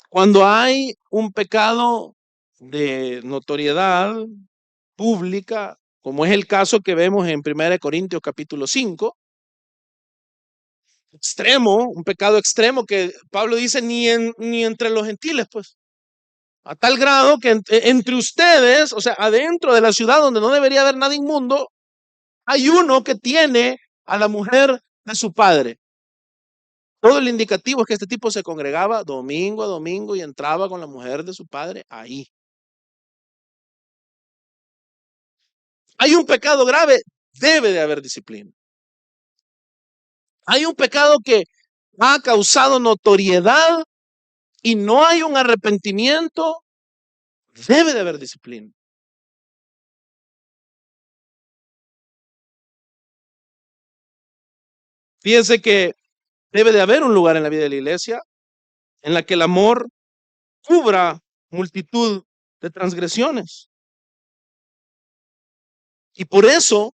Cuando hay un pecado de notoriedad pública, como es el caso que vemos en 1 Corintios capítulo 5, extremo, un pecado extremo que Pablo dice ni entre los gentiles, pues. A tal grado que entre ustedes, o sea, adentro de la ciudad donde no debería haber nada inmundo, hay uno que tiene a la mujer de su padre. Todo el indicativo es que este tipo se congregaba domingo a domingo y entraba con la mujer de su padre ahí. Hay un pecado grave, debe de haber disciplina. Hay un pecado que ha causado notoriedad y no hay un arrepentimiento, debe de haber disciplina. Fíjense que debe de haber un lugar en la vida de la iglesia en la que el amor cubra multitud de transgresiones. Y por eso,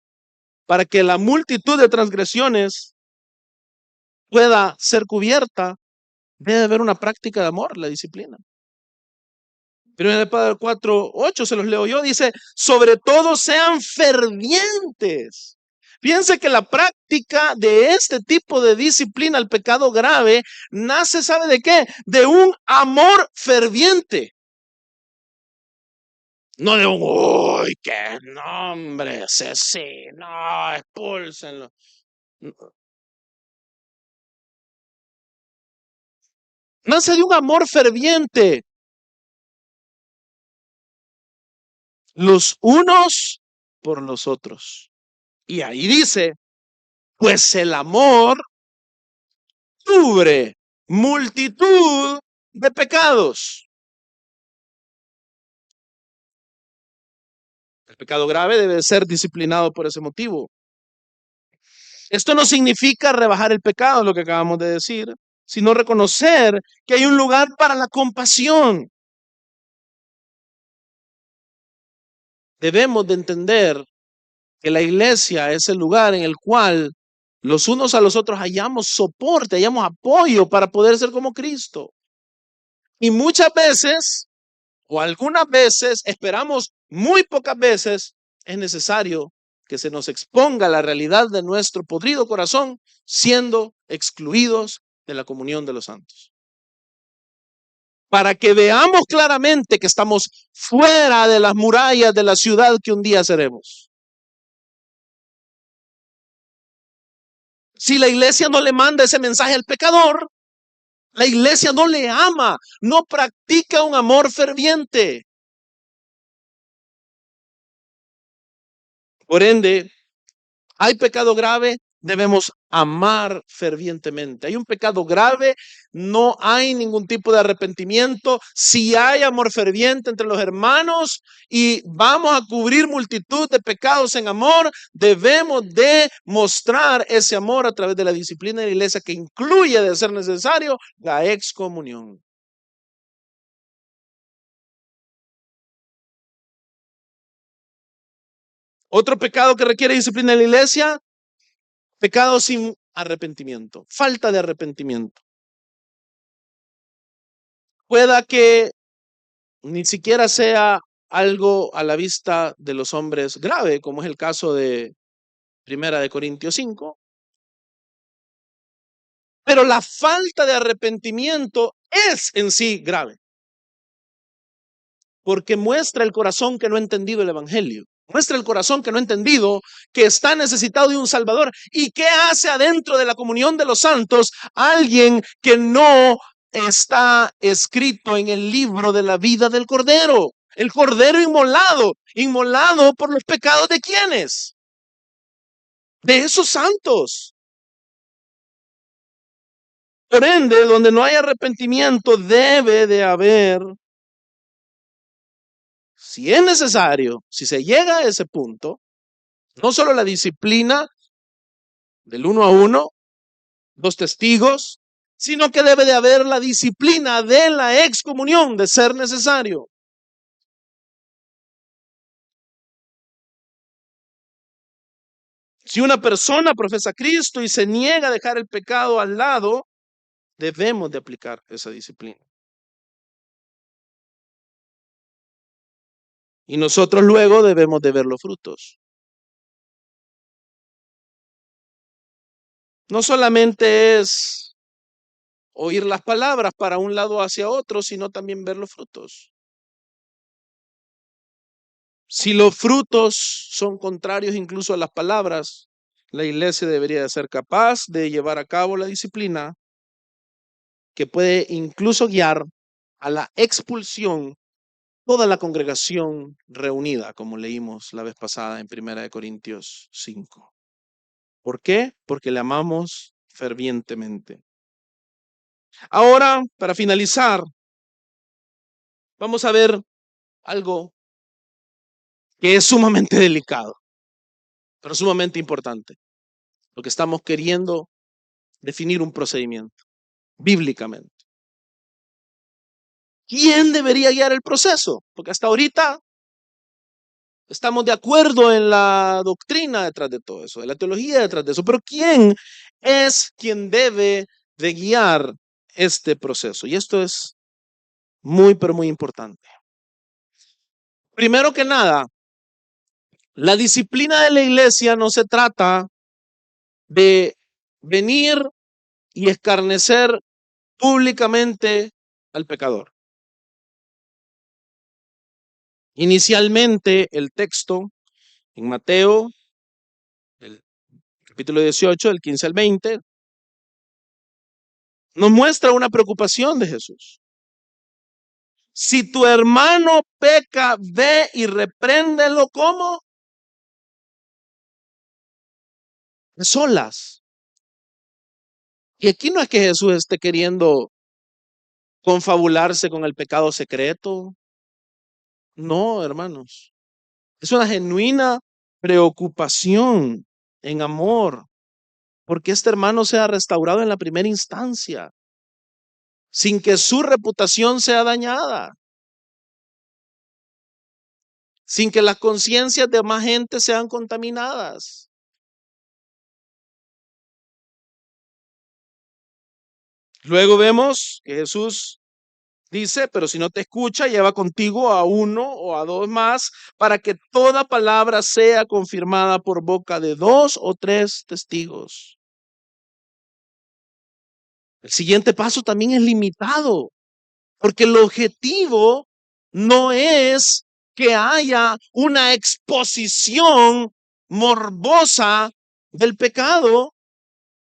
para que la multitud de transgresiones pueda ser cubierta, debe haber una práctica de amor, la disciplina. Primera de Pedro 4:8 se los leo yo, dice, sobre todo sean fervientes. Piense que la práctica de este tipo de disciplina al pecado grave nace, ¿sabe de qué? De un amor ferviente. No de un, uy, qué nombre, sí, no, expúlsenlo. Nace de un amor ferviente. Los unos por los otros. Y ahí dice, pues el amor cubre multitud de pecados. El pecado grave debe ser disciplinado por ese motivo. Esto no significa rebajar el pecado, lo que acabamos de decir, sino reconocer que hay un lugar para la compasión. Debemos de entender que la iglesia es el lugar en el cual los unos a los otros hallamos soporte, hallamos apoyo para poder ser como Cristo. Y muchas veces, o algunas veces, esperamos muy pocas veces, es necesario que se nos exponga la realidad de nuestro podrido corazón siendo excluidos de la comunión de los santos. Para que veamos claramente que estamos fuera de las murallas de la ciudad que un día seremos. Si la iglesia no le manda ese mensaje al pecador, la iglesia no le ama, no practica un amor ferviente. Por ende, hay pecado grave, debemos amar fervientemente. Hay un pecado grave, no hay ningún tipo de arrepentimiento. Si hay amor ferviente entre los hermanos y vamos a cubrir multitud de pecados en amor, debemos de mostrar ese amor a través de la disciplina de la iglesia que incluye, de ser necesario, la excomunión. Otro pecado que requiere disciplina en la iglesia, pecado sin arrepentimiento, falta de arrepentimiento. Pueda que ni siquiera sea algo a la vista de los hombres grave, como es el caso de Primera de Corintios 5, pero la falta de arrepentimiento es en sí grave, porque muestra el corazón que no ha entendido el evangelio. Muestra el corazón que no ha entendido que está necesitado de un Salvador. ¿Y qué hace adentro de la comunión de los santos alguien que no está escrito en el libro de la vida del Cordero? El Cordero inmolado, inmolado por los pecados de ¿quiénes? De esos santos. Por ende, donde no hay arrepentimiento, debe de haber, si es necesario, si se llega a ese punto, no solo la disciplina del 1 a 1, 2 testigos, sino que debe de haber la disciplina de la excomunión, de ser necesario. Si una persona profesa a Cristo y se niega a dejar el pecado al lado, debemos de aplicar esa disciplina. Y nosotros luego debemos de ver los frutos. No solamente es oír las palabras para un lado hacia otro, sino también ver los frutos. Si los frutos son contrarios incluso a las palabras, la iglesia debería de ser capaz de llevar a cabo la disciplina que puede incluso guiar a la expulsión toda la congregación reunida, como leímos la vez pasada en 1 Corintios 5. ¿Por qué? Porque le amamos fervientemente. Ahora, para finalizar, vamos a ver algo que es sumamente delicado, pero sumamente importante, porque estamos queriendo definir un procedimiento bíblicamente. ¿Quién debería guiar el proceso? Porque hasta ahorita estamos de acuerdo en la doctrina detrás de todo eso, de la teología detrás de eso, pero ¿quién es quien debe de guiar este proceso? Y esto es muy, pero muy importante. Primero que nada, la disciplina de la iglesia no se trata de venir y escarnecer públicamente al pecador. Inicialmente, el texto en Mateo, el capítulo 18, del 15 al 20, nos muestra una preocupación de Jesús. Si tu hermano peca, ve y repréndelo. ¿Cómo? A solas. Y aquí no es que Jesús esté queriendo confabularse con el pecado secreto. No, hermanos. Es una genuina preocupación en amor, porque este hermano sea restaurado en la primera instancia, sin que su reputación sea dañada, sin que las conciencias de más gente sean contaminadas. Luego vemos que Jesús dice, pero si no te escucha, lleva contigo a uno o a dos más, para que toda palabra sea confirmada por boca de 2 o 3 testigos. El siguiente paso también es limitado, porque el objetivo no es que haya una exposición morbosa del pecado,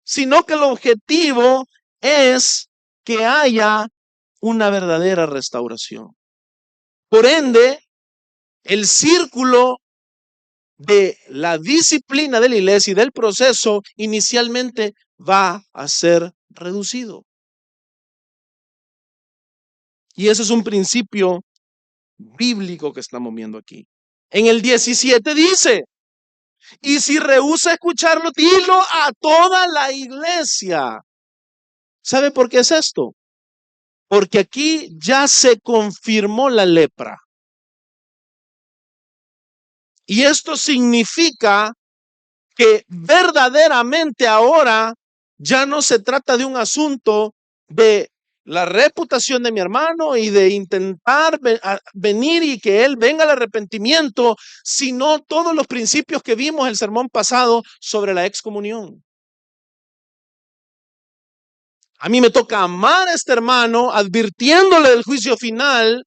sino que el objetivo es que haya una verdadera restauración. Por ende, el círculo de la disciplina de la iglesia y del proceso inicialmente va a ser reducido. Y ese es un principio bíblico que estamos viendo aquí. En el 17 dice, y si rehúsa escucharlo, dilo a toda la iglesia. ¿Sabe por qué es esto? Porque aquí ya se confirmó la lepra. Y esto significa que verdaderamente ahora ya no se trata de un asunto de la reputación de mi hermano y de intentar venir y que él venga al arrepentimiento, sino todos los principios que vimos el sermón pasado sobre la excomunión. A mí me toca amar a este hermano, advirtiéndole del juicio final,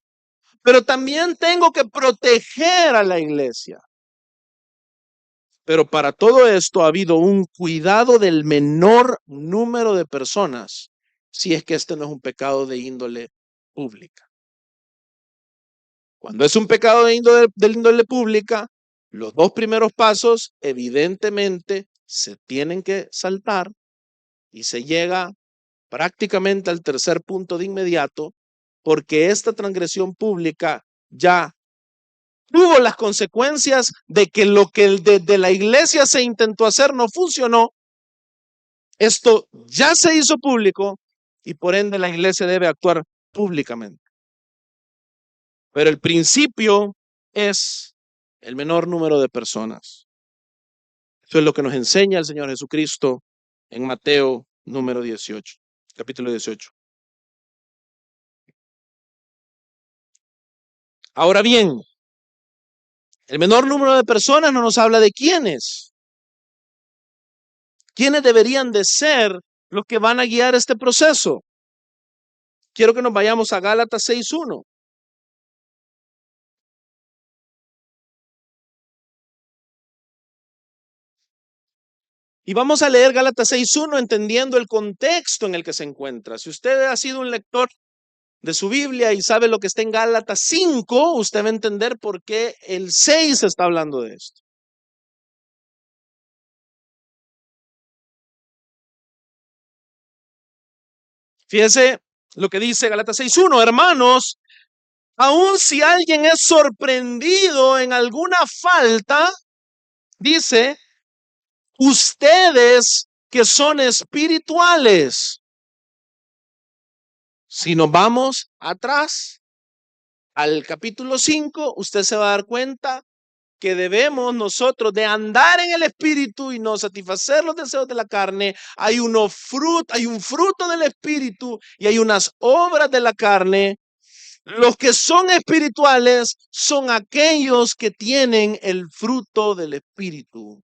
pero también tengo que proteger a la iglesia. Pero para todo esto ha habido un cuidado del menor número de personas, si es que este no es un pecado de índole pública. Cuando es un pecado de índole pública, los 2 primeros pasos evidentemente se tienen que saltar y se llega prácticamente al tercer punto de inmediato, porque esta transgresión pública ya tuvo las consecuencias de que lo que desde la iglesia se intentó hacer no funcionó. Esto ya se hizo público y por ende la iglesia debe actuar públicamente. Pero el principio es el menor número de personas. Eso es lo que nos enseña el Señor Jesucristo en Mateo número 18, capítulo 18. Ahora bien, el menor número de personas no nos habla de quiénes. ¿Quiénes deberían de ser los que van a guiar este proceso? Quiero que nos vayamos a Gálatas 6:1. Y vamos a leer Gálatas 6:1 entendiendo el contexto en el que se encuentra. Si usted ha sido un lector de su Biblia y sabe lo que está en Gálatas 5, usted va a entender por qué el 6 está hablando de esto. Fíjese lo que dice Gálatas 6:1, hermanos, aun si alguien es sorprendido en alguna falta, dice, ustedes que son espirituales. Si nos vamos atrás al capítulo 5, usted se va a dar cuenta que debemos nosotros de andar en el espíritu y no satisfacer los deseos de la carne. Hay un fruto del espíritu y hay unas obras de la carne. Los que son espirituales son aquellos que tienen el fruto del espíritu.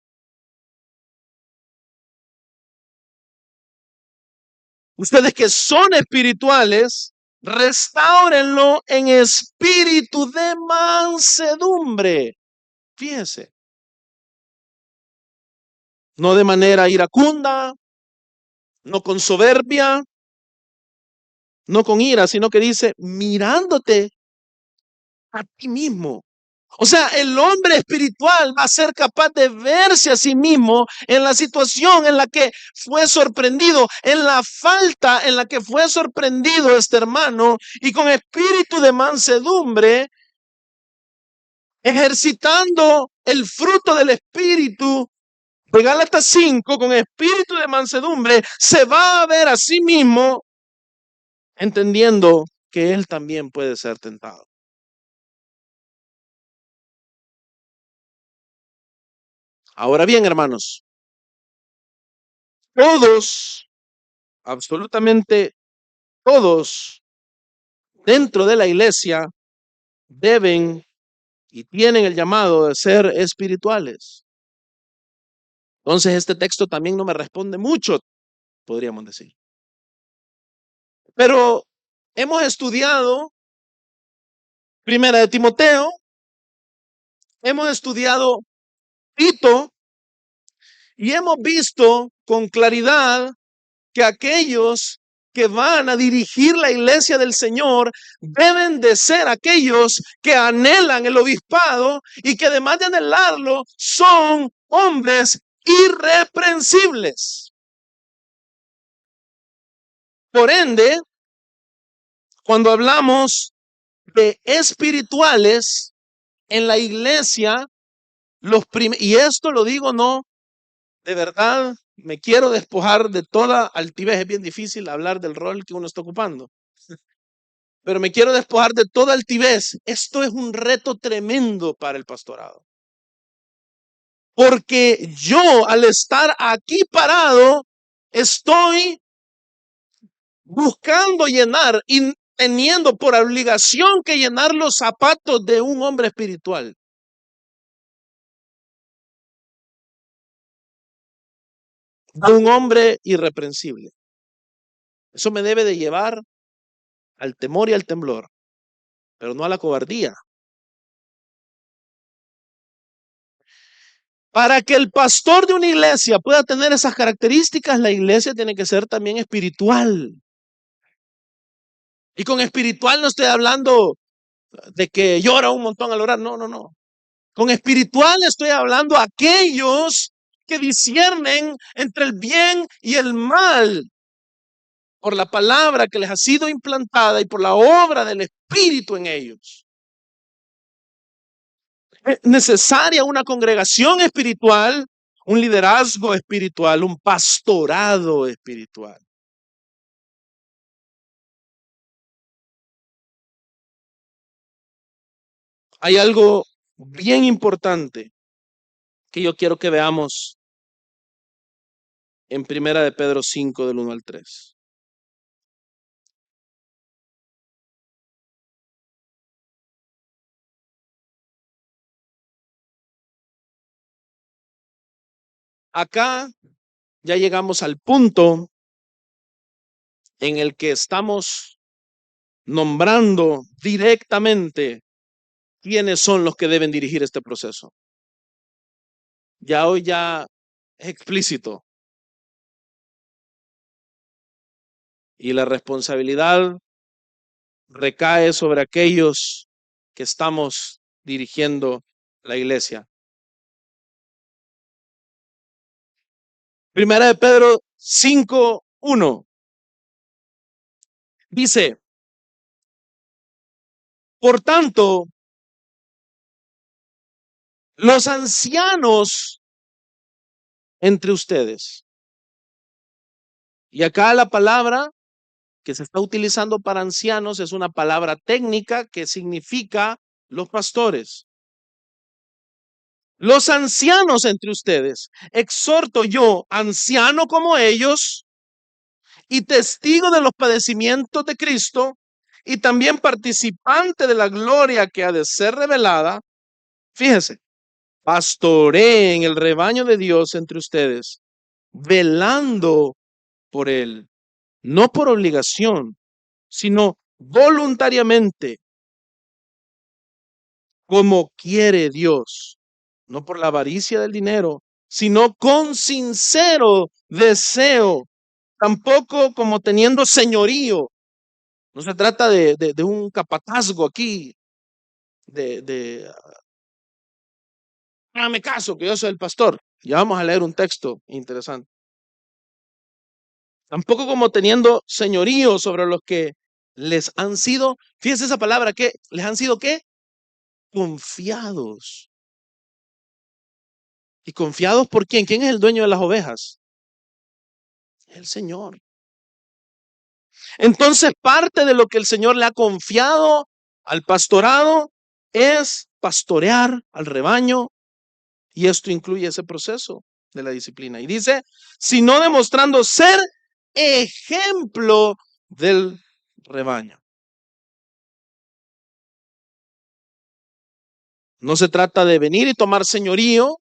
Ustedes que son espirituales, restáurenlo en espíritu de mansedumbre. Fíjense, no de manera iracunda, no con soberbia, no con ira, sino que dice mirándote a ti mismo. O sea, el hombre espiritual va a ser capaz de verse a sí mismo en la situación en la que fue sorprendido, en la falta en la que fue sorprendido este hermano, y con espíritu de mansedumbre, ejercitando el fruto del espíritu de Gálatas 5, con espíritu de mansedumbre, se va a ver a sí mismo entendiendo que él también puede ser tentado. Ahora bien, hermanos, todos, absolutamente todos dentro de la iglesia deben y tienen el llamado de ser espirituales. Entonces este texto también no me responde mucho, podríamos decir. Pero hemos estudiado Primera de Timoteo, hemos estudiado Tito y hemos visto con claridad que aquellos que van a dirigir la iglesia del Señor deben de ser aquellos que anhelan el obispado y que además de anhelarlo son hombres irreprensibles. Por ende, cuando hablamos de espirituales en la iglesia, y esto lo digo no, de verdad, me quiero despojar de toda altivez. Es bien difícil hablar del rol que uno está ocupando, pero me quiero despojar de toda altivez. Esto es un reto tremendo para el pastorado. Porque yo, al estar aquí parado, estoy buscando llenar y teniendo por obligación que llenar los zapatos de un hombre espiritual. De un hombre irreprensible. Eso me debe de llevar al temor y al temblor, pero no a la cobardía. Para que el pastor de una iglesia pueda tener esas características, la iglesia tiene que ser también espiritual. Y con espiritual no estoy hablando de que llora un montón al orar, no, no, no. Con espiritual estoy hablando a aquellos que disciernen entre el bien y el mal por la palabra que les ha sido implantada y por la obra del Espíritu en ellos. Es necesaria una congregación espiritual, un liderazgo espiritual, un pastorado espiritual. Hay algo bien importante que yo quiero que veamos en Primera de Pedro 5, del 1 al 3. Acá ya llegamos al punto en el que estamos nombrando directamente quiénes son los que deben dirigir este proceso. Ya hoy ya es explícito. Y la responsabilidad recae sobre aquellos que estamos dirigiendo la iglesia. Primera de Pedro 5:1 dice: por tanto, los ancianos entre ustedes. Y acá la palabra que se está utilizando para ancianos es una palabra técnica que significa los pastores. Los ancianos entre ustedes, exhorto yo, anciano como ellos, y testigo de los padecimientos de Cristo, y también participante de la gloria que ha de ser revelada. Fíjese, pastoreen el rebaño de Dios entre ustedes, velando por él, no por obligación, sino voluntariamente, como quiere Dios, no por la avaricia del dinero, sino con sincero deseo, tampoco como teniendo señorío. No se trata de un capatazgo aquí, de hágame caso, que yo soy el pastor. Ya vamos a leer un texto interesante. Tampoco como teniendo señorío sobre los que les han sido, fíjese esa palabra, que les han sido ¿qué? Confiados. ¿Y confiados por quién? ¿Quién es el dueño de las ovejas? El Señor. Entonces, parte de lo que el Señor le ha confiado al pastorado es pastorear al rebaño, y esto incluye ese proceso de la disciplina. Y dice, sino demostrando ser ejemplo del rebaño. No se trata de venir y tomar señorío,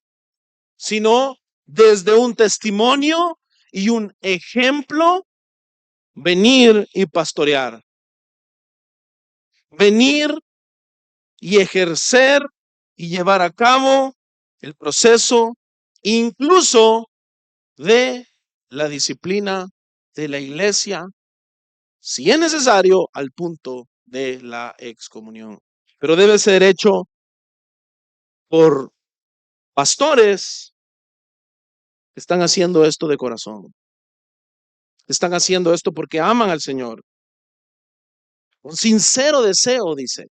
sino desde un testimonio y un ejemplo, venir y pastorear. Venir y ejercer y llevar a cabo el proceso, incluso de la disciplina de la iglesia, si es necesario, al punto de la excomunión. Pero debe ser hecho por pastores que están haciendo esto de corazón. Están haciendo esto porque aman al Señor. Con sincero deseo, dice,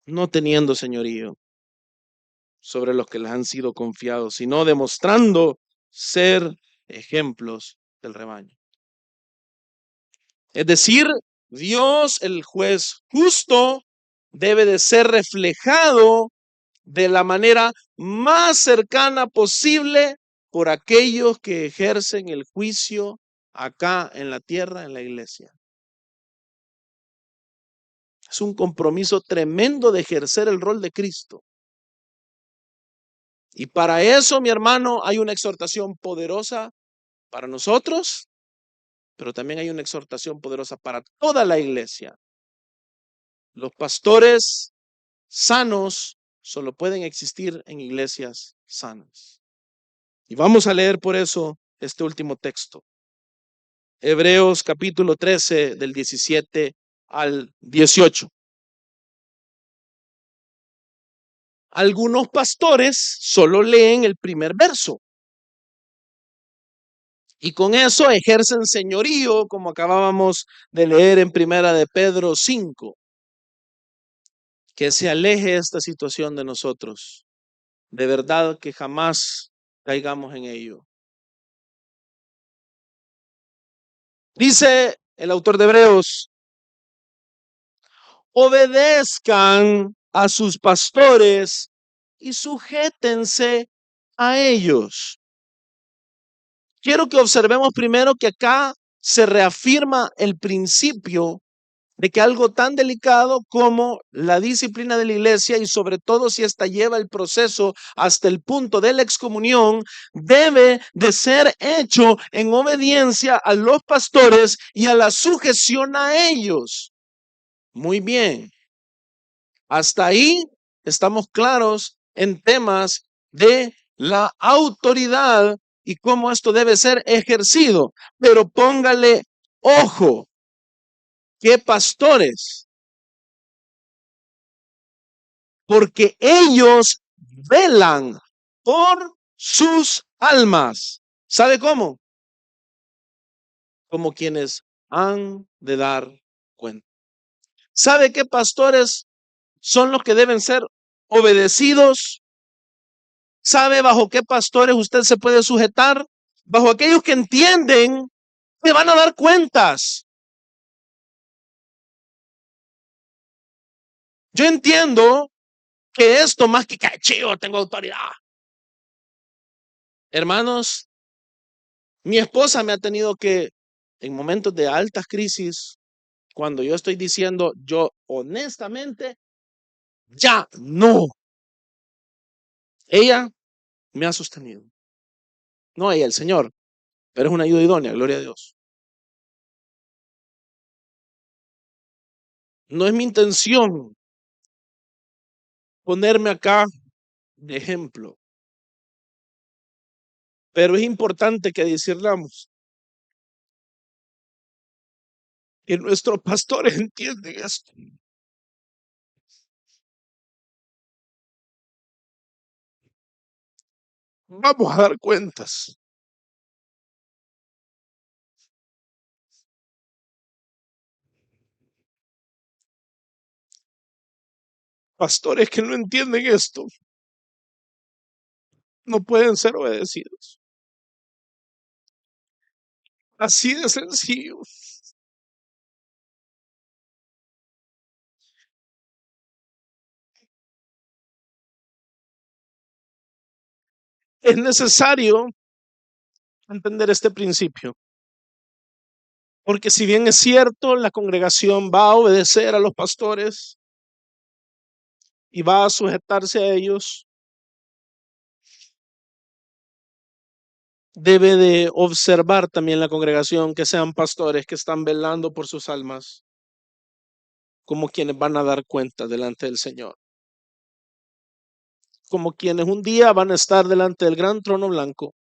no teniendo señorío sobre los que les han sido confiados, sino demostrando ser ejemplos del rebaño. Es decir, Dios, el juez justo, debe de ser reflejado de la manera más cercana posible por aquellos que ejercen el juicio acá en la tierra, en la iglesia. Es un compromiso tremendo de ejercer el rol de Cristo. Y para eso, mi hermano, hay una exhortación poderosa para nosotros, pero también hay una exhortación poderosa para toda la iglesia. Los pastores sanos solo pueden existir en iglesias sanas. Y vamos a leer por eso este último texto. Hebreos capítulo 13 del 17 al 18. Algunos pastores solo leen el primer verso y con eso ejercen señorío, como acabábamos de leer en Primera de Pedro 5. Que se aleje esta situación de nosotros. De verdad que jamás caigamos en ello. Dice el autor de Hebreos, obedezcan a sus pastores y sujétense a ellos. Quiero que observemos primero que acá se reafirma el principio de que algo tan delicado como la disciplina de la iglesia, y sobre todo si ésta lleva el proceso hasta el punto de la excomunión, debe de ser hecho en obediencia a los pastores y a la sujeción a ellos. Muy bien. Hasta ahí estamos claros en temas de la autoridad y cómo esto debe ser ejercido. Pero póngale ojo, ¿qué pastores? Porque ellos velan por sus almas. ¿Sabe cómo? Como quienes han de dar cuenta. ¿Sabe qué pastores son los que deben ser obedecidos? ¿Sabe bajo qué pastores usted se puede sujetar? Bajo aquellos que entienden que van a dar cuentas. Yo entiendo que esto más que chivo, tengo autoridad. Hermanos, mi esposa me ha tenido que, en momentos de altas crisis, cuando yo estoy diciendo, yo honestamente, ya no. Ella me ha sostenido. No ella, el Señor, pero es una ayuda idónea, gloria a Dios. No es mi intención ponerme acá de ejemplo, pero es importante que discernamos que nuestros pastores entienden esto. Vamos a dar cuentas. Pastores que no entienden esto no pueden ser obedecidos. Así de sencillo. Es necesario entender este principio, porque si bien es cierto, la congregación va a obedecer a los pastores y va a sujetarse a ellos, debe de observar también la congregación que sean pastores que están velando por sus almas, como quienes van a dar cuenta delante del Señor, como quienes un día van a estar delante del gran trono blanco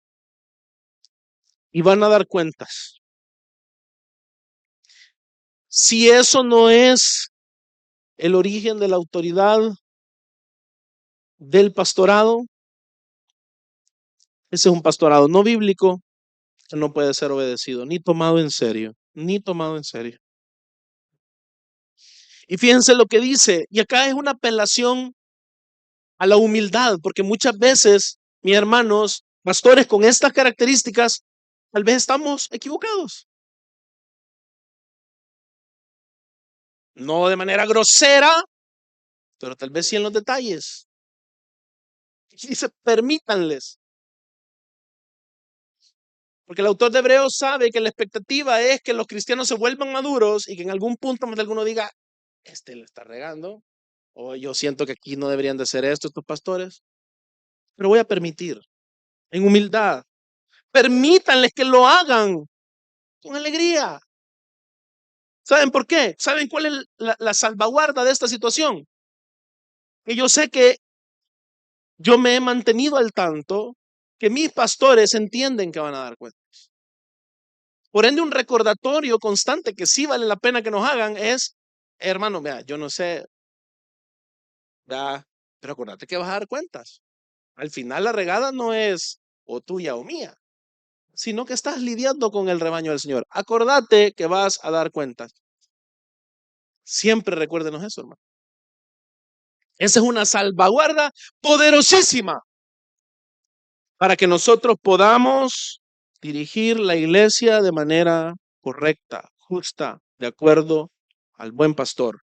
y van a dar cuentas. Si eso no es el origen de la autoridad del pastorado, ese es un pastorado no bíblico que no puede ser obedecido, ni tomado en serio, ni tomado en serio. Y fíjense lo que dice, y acá es una apelación a la humildad, porque muchas veces, mis hermanos, pastores con estas características, tal vez estamos equivocados. No de manera grosera, pero tal vez sí en los detalles. Y dice, permítanles. Porque el autor de Hebreos sabe que la expectativa es que los cristianos se vuelvan maduros y que en algún punto más de alguno diga, este le está regando, o yo siento que aquí no deberían de ser esto estos pastores, pero voy a permitir, en humildad, permítanles que lo hagan con alegría. ¿Saben por qué? ¿Saben cuál es la salvaguarda de esta situación? Que yo sé que yo me he mantenido al tanto que mis pastores entienden que van a dar cuenta. Por ende, un recordatorio constante que sí vale la pena que nos hagan es, hermano, vea, yo no sé, vea, pero acordate que vas a dar cuentas. Al final la regada no es o tuya o mía, sino que estás lidiando con el rebaño del Señor. Acordate que vas a dar cuentas. Siempre recuérdenos eso, hermano. Esa es una salvaguarda poderosísima para que nosotros podamos dirigir la iglesia de manera correcta, justa, de acuerdo al buen pastor.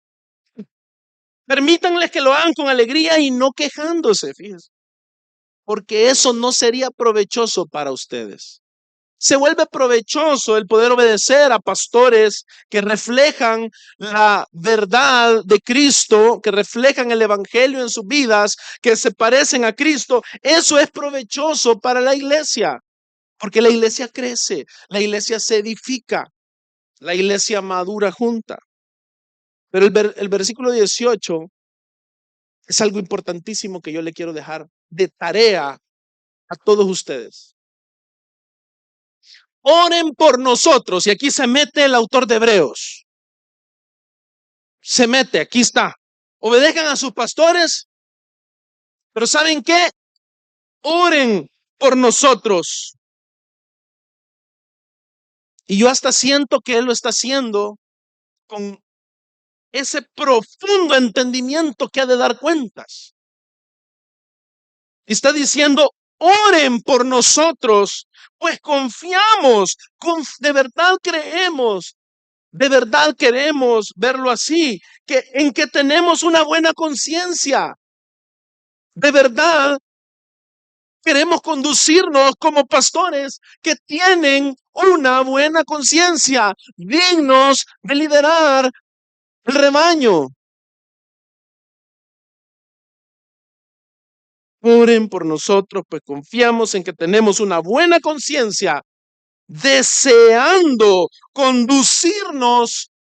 Permítanles que lo hagan con alegría y no quejándose, fíjense, porque eso no sería provechoso para ustedes. Se vuelve provechoso el poder obedecer a pastores que reflejan la verdad de Cristo, que reflejan el evangelio en sus vidas, que se parecen a Cristo. Eso es provechoso para la iglesia, porque la iglesia crece, la iglesia se edifica, la iglesia madura junta. Pero el versículo 18 es algo importantísimo que yo le quiero dejar de tarea a todos ustedes. oren por nosotros. Y aquí se mete el autor de Hebreos. Se mete, aquí está. Obedezcan a sus pastores, pero ¿saben qué? Oren por nosotros. Y yo hasta siento que él lo está haciendo con ese profundo entendimiento que ha de dar cuentas. Está diciendo, oren por nosotros, pues confiamos, de verdad creemos, de verdad queremos verlo así, en que tenemos una buena conciencia. De verdad queremos conducirnos como pastores que tienen una buena conciencia, dignos de liderar el rebaño. Oren por nosotros, pues confiamos en que tenemos una buena conciencia, deseando conducirnos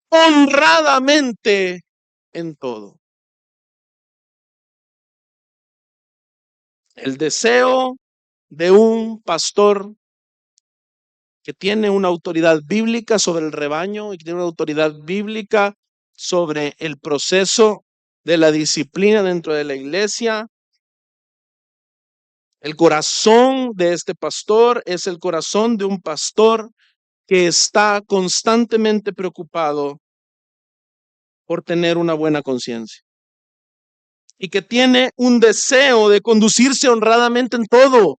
honradamente en todo. El deseo de un pastor que tiene una autoridad bíblica sobre el rebaño y que tiene una autoridad bíblica sobre el proceso de la disciplina dentro de la iglesia. El corazón de este pastor es el corazón de un pastor que está constantemente preocupado por tener una buena conciencia y que tiene un deseo de conducirse honradamente en todo.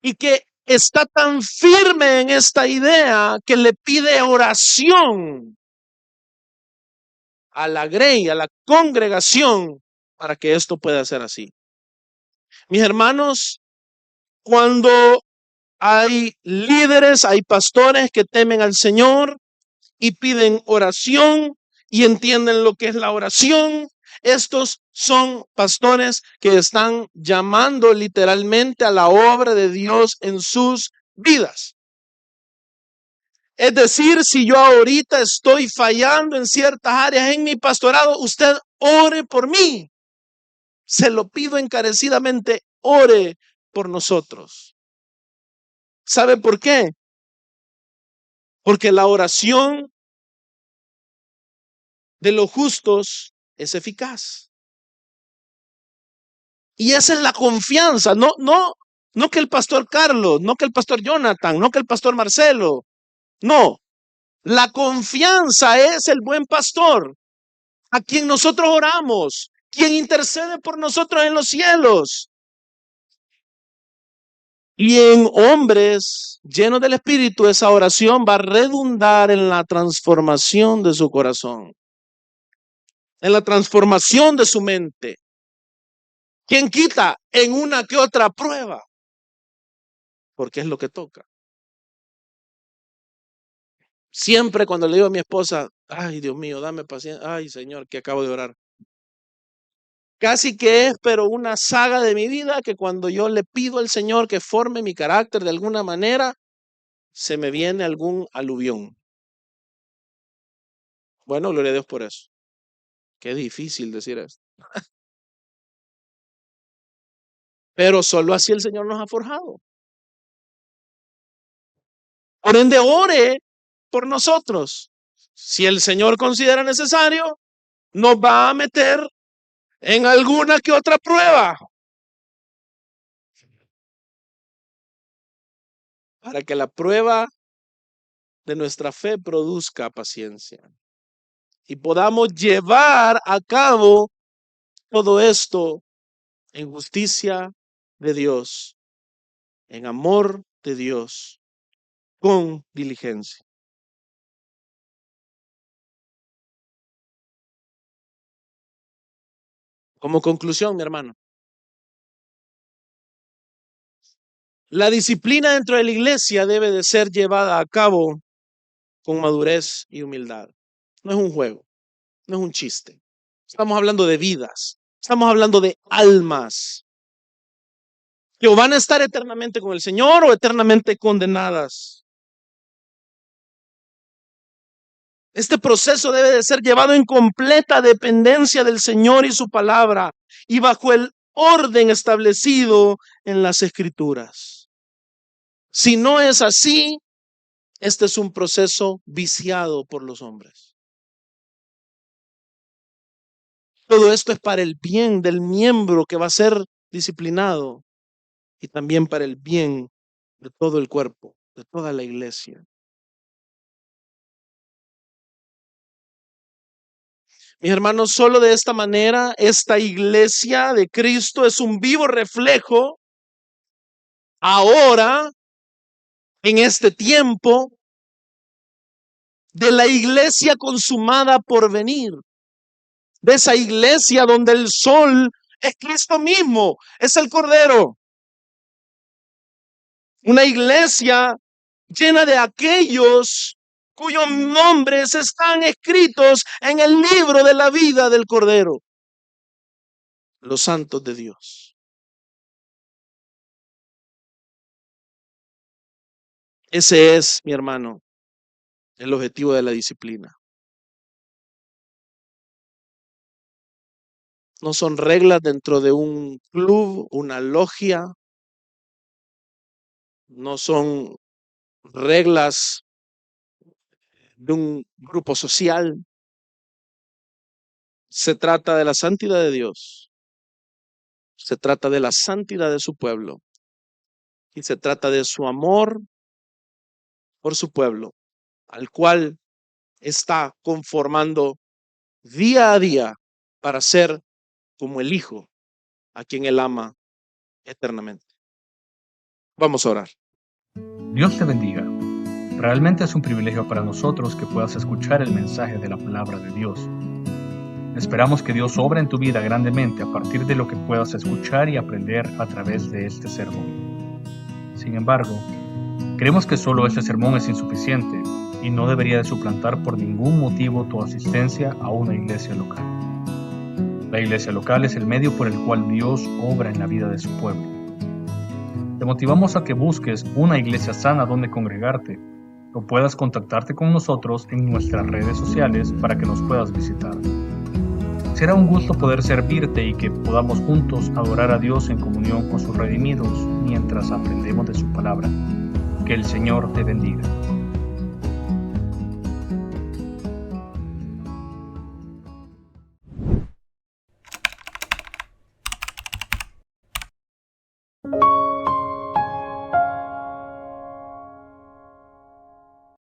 Y que está tan firme en esta idea que le pide oración a la grey, a la congregación, para que esto pueda ser así. Mis hermanos, cuando hay líderes, hay pastores que temen al Señor y piden oración y entienden lo que es la oración, estos son pastores que están llamando literalmente a la obra de Dios en sus vidas. Es decir, si yo ahorita estoy fallando en ciertas áreas en mi pastorado, usted ore por mí. Se lo pido encarecidamente, ore por nosotros. ¿Sabe por qué? Porque la oración de los justos es eficaz. Y esa es la confianza, no que el pastor Carlos, no que el pastor Jonathan, no que el pastor Marcelo, no. La confianza es el buen pastor, a quien nosotros oramos, quien intercede por nosotros en los cielos. Y en hombres llenos del Espíritu, esa oración va a redundar en la transformación de su corazón, en la transformación de su mente. ¿Quién quita? En una que otra prueba, porque es lo que toca. Siempre cuando le digo a mi esposa, ay Dios mío, dame paciencia, ay Señor, que acabo de orar. Casi que es, pero una saga de mi vida que cuando yo le pido al Señor que forme mi carácter de alguna manera, se me viene algún aluvión. Bueno, gloria a Dios por eso. Qué difícil decir esto. Pero solo así el Señor nos ha forjado. Por ende, ore por nosotros. Si el Señor considera necesario, nos va a meter en alguna que otra prueba para que la prueba de nuestra fe produzca paciencia y podamos llevar a cabo todo esto en justicia de Dios, en amor de Dios, con diligencia. Como conclusión, mi hermano, la disciplina dentro de la iglesia debe de ser llevada a cabo con madurez y humildad. No es un juego, no es un chiste. Estamos hablando de vidas, estamos hablando de almas que o van a estar eternamente con el Señor o eternamente condenadas. Este proceso debe de ser llevado en completa dependencia del Señor y su palabra y bajo el orden establecido en las Escrituras. Si no es así, este es un proceso viciado por los hombres. Todo esto es para el bien del miembro que va a ser disciplinado y también para el bien de todo el cuerpo, de toda la iglesia. Mis hermanos, solo de esta manera, esta iglesia de Cristo es un vivo reflejo ahora, en este tiempo, de la iglesia consumada por venir. De esa iglesia donde el sol es Cristo mismo, es el Cordero. Una iglesia llena de aquellos cuyos nombres están escritos en el libro de la vida del Cordero. Los santos de Dios. Ese es, mi hermano, el objetivo de la disciplina. No son reglas dentro de un club, una logia. No son reglas de un grupo social. Se trata de la santidad de Dios. Se trata de la santidad de su pueblo. Y se trata de su amor por su pueblo, al cual está conformando día a día para ser como el Hijo, a quien Él ama eternamente. Vamos a orar. Dios te bendiga. Realmente es un privilegio para nosotros que puedas escuchar el mensaje de la palabra de Dios. Esperamos que Dios obre en tu vida grandemente a partir de lo que puedas escuchar y aprender a través de este sermón. Sin embargo, creemos que solo este sermón es insuficiente y no debería de suplantar por ningún motivo tu asistencia a una iglesia local. La iglesia local es el medio por el cual Dios obra en la vida de su pueblo. Te motivamos a que busques una iglesia sana donde congregarte o puedas contactarte con nosotros en nuestras redes sociales para que nos puedas visitar. Será un gusto poder servirte y que podamos juntos adorar a Dios en comunión con sus redimidos mientras aprendemos de su palabra. Que el Señor te bendiga.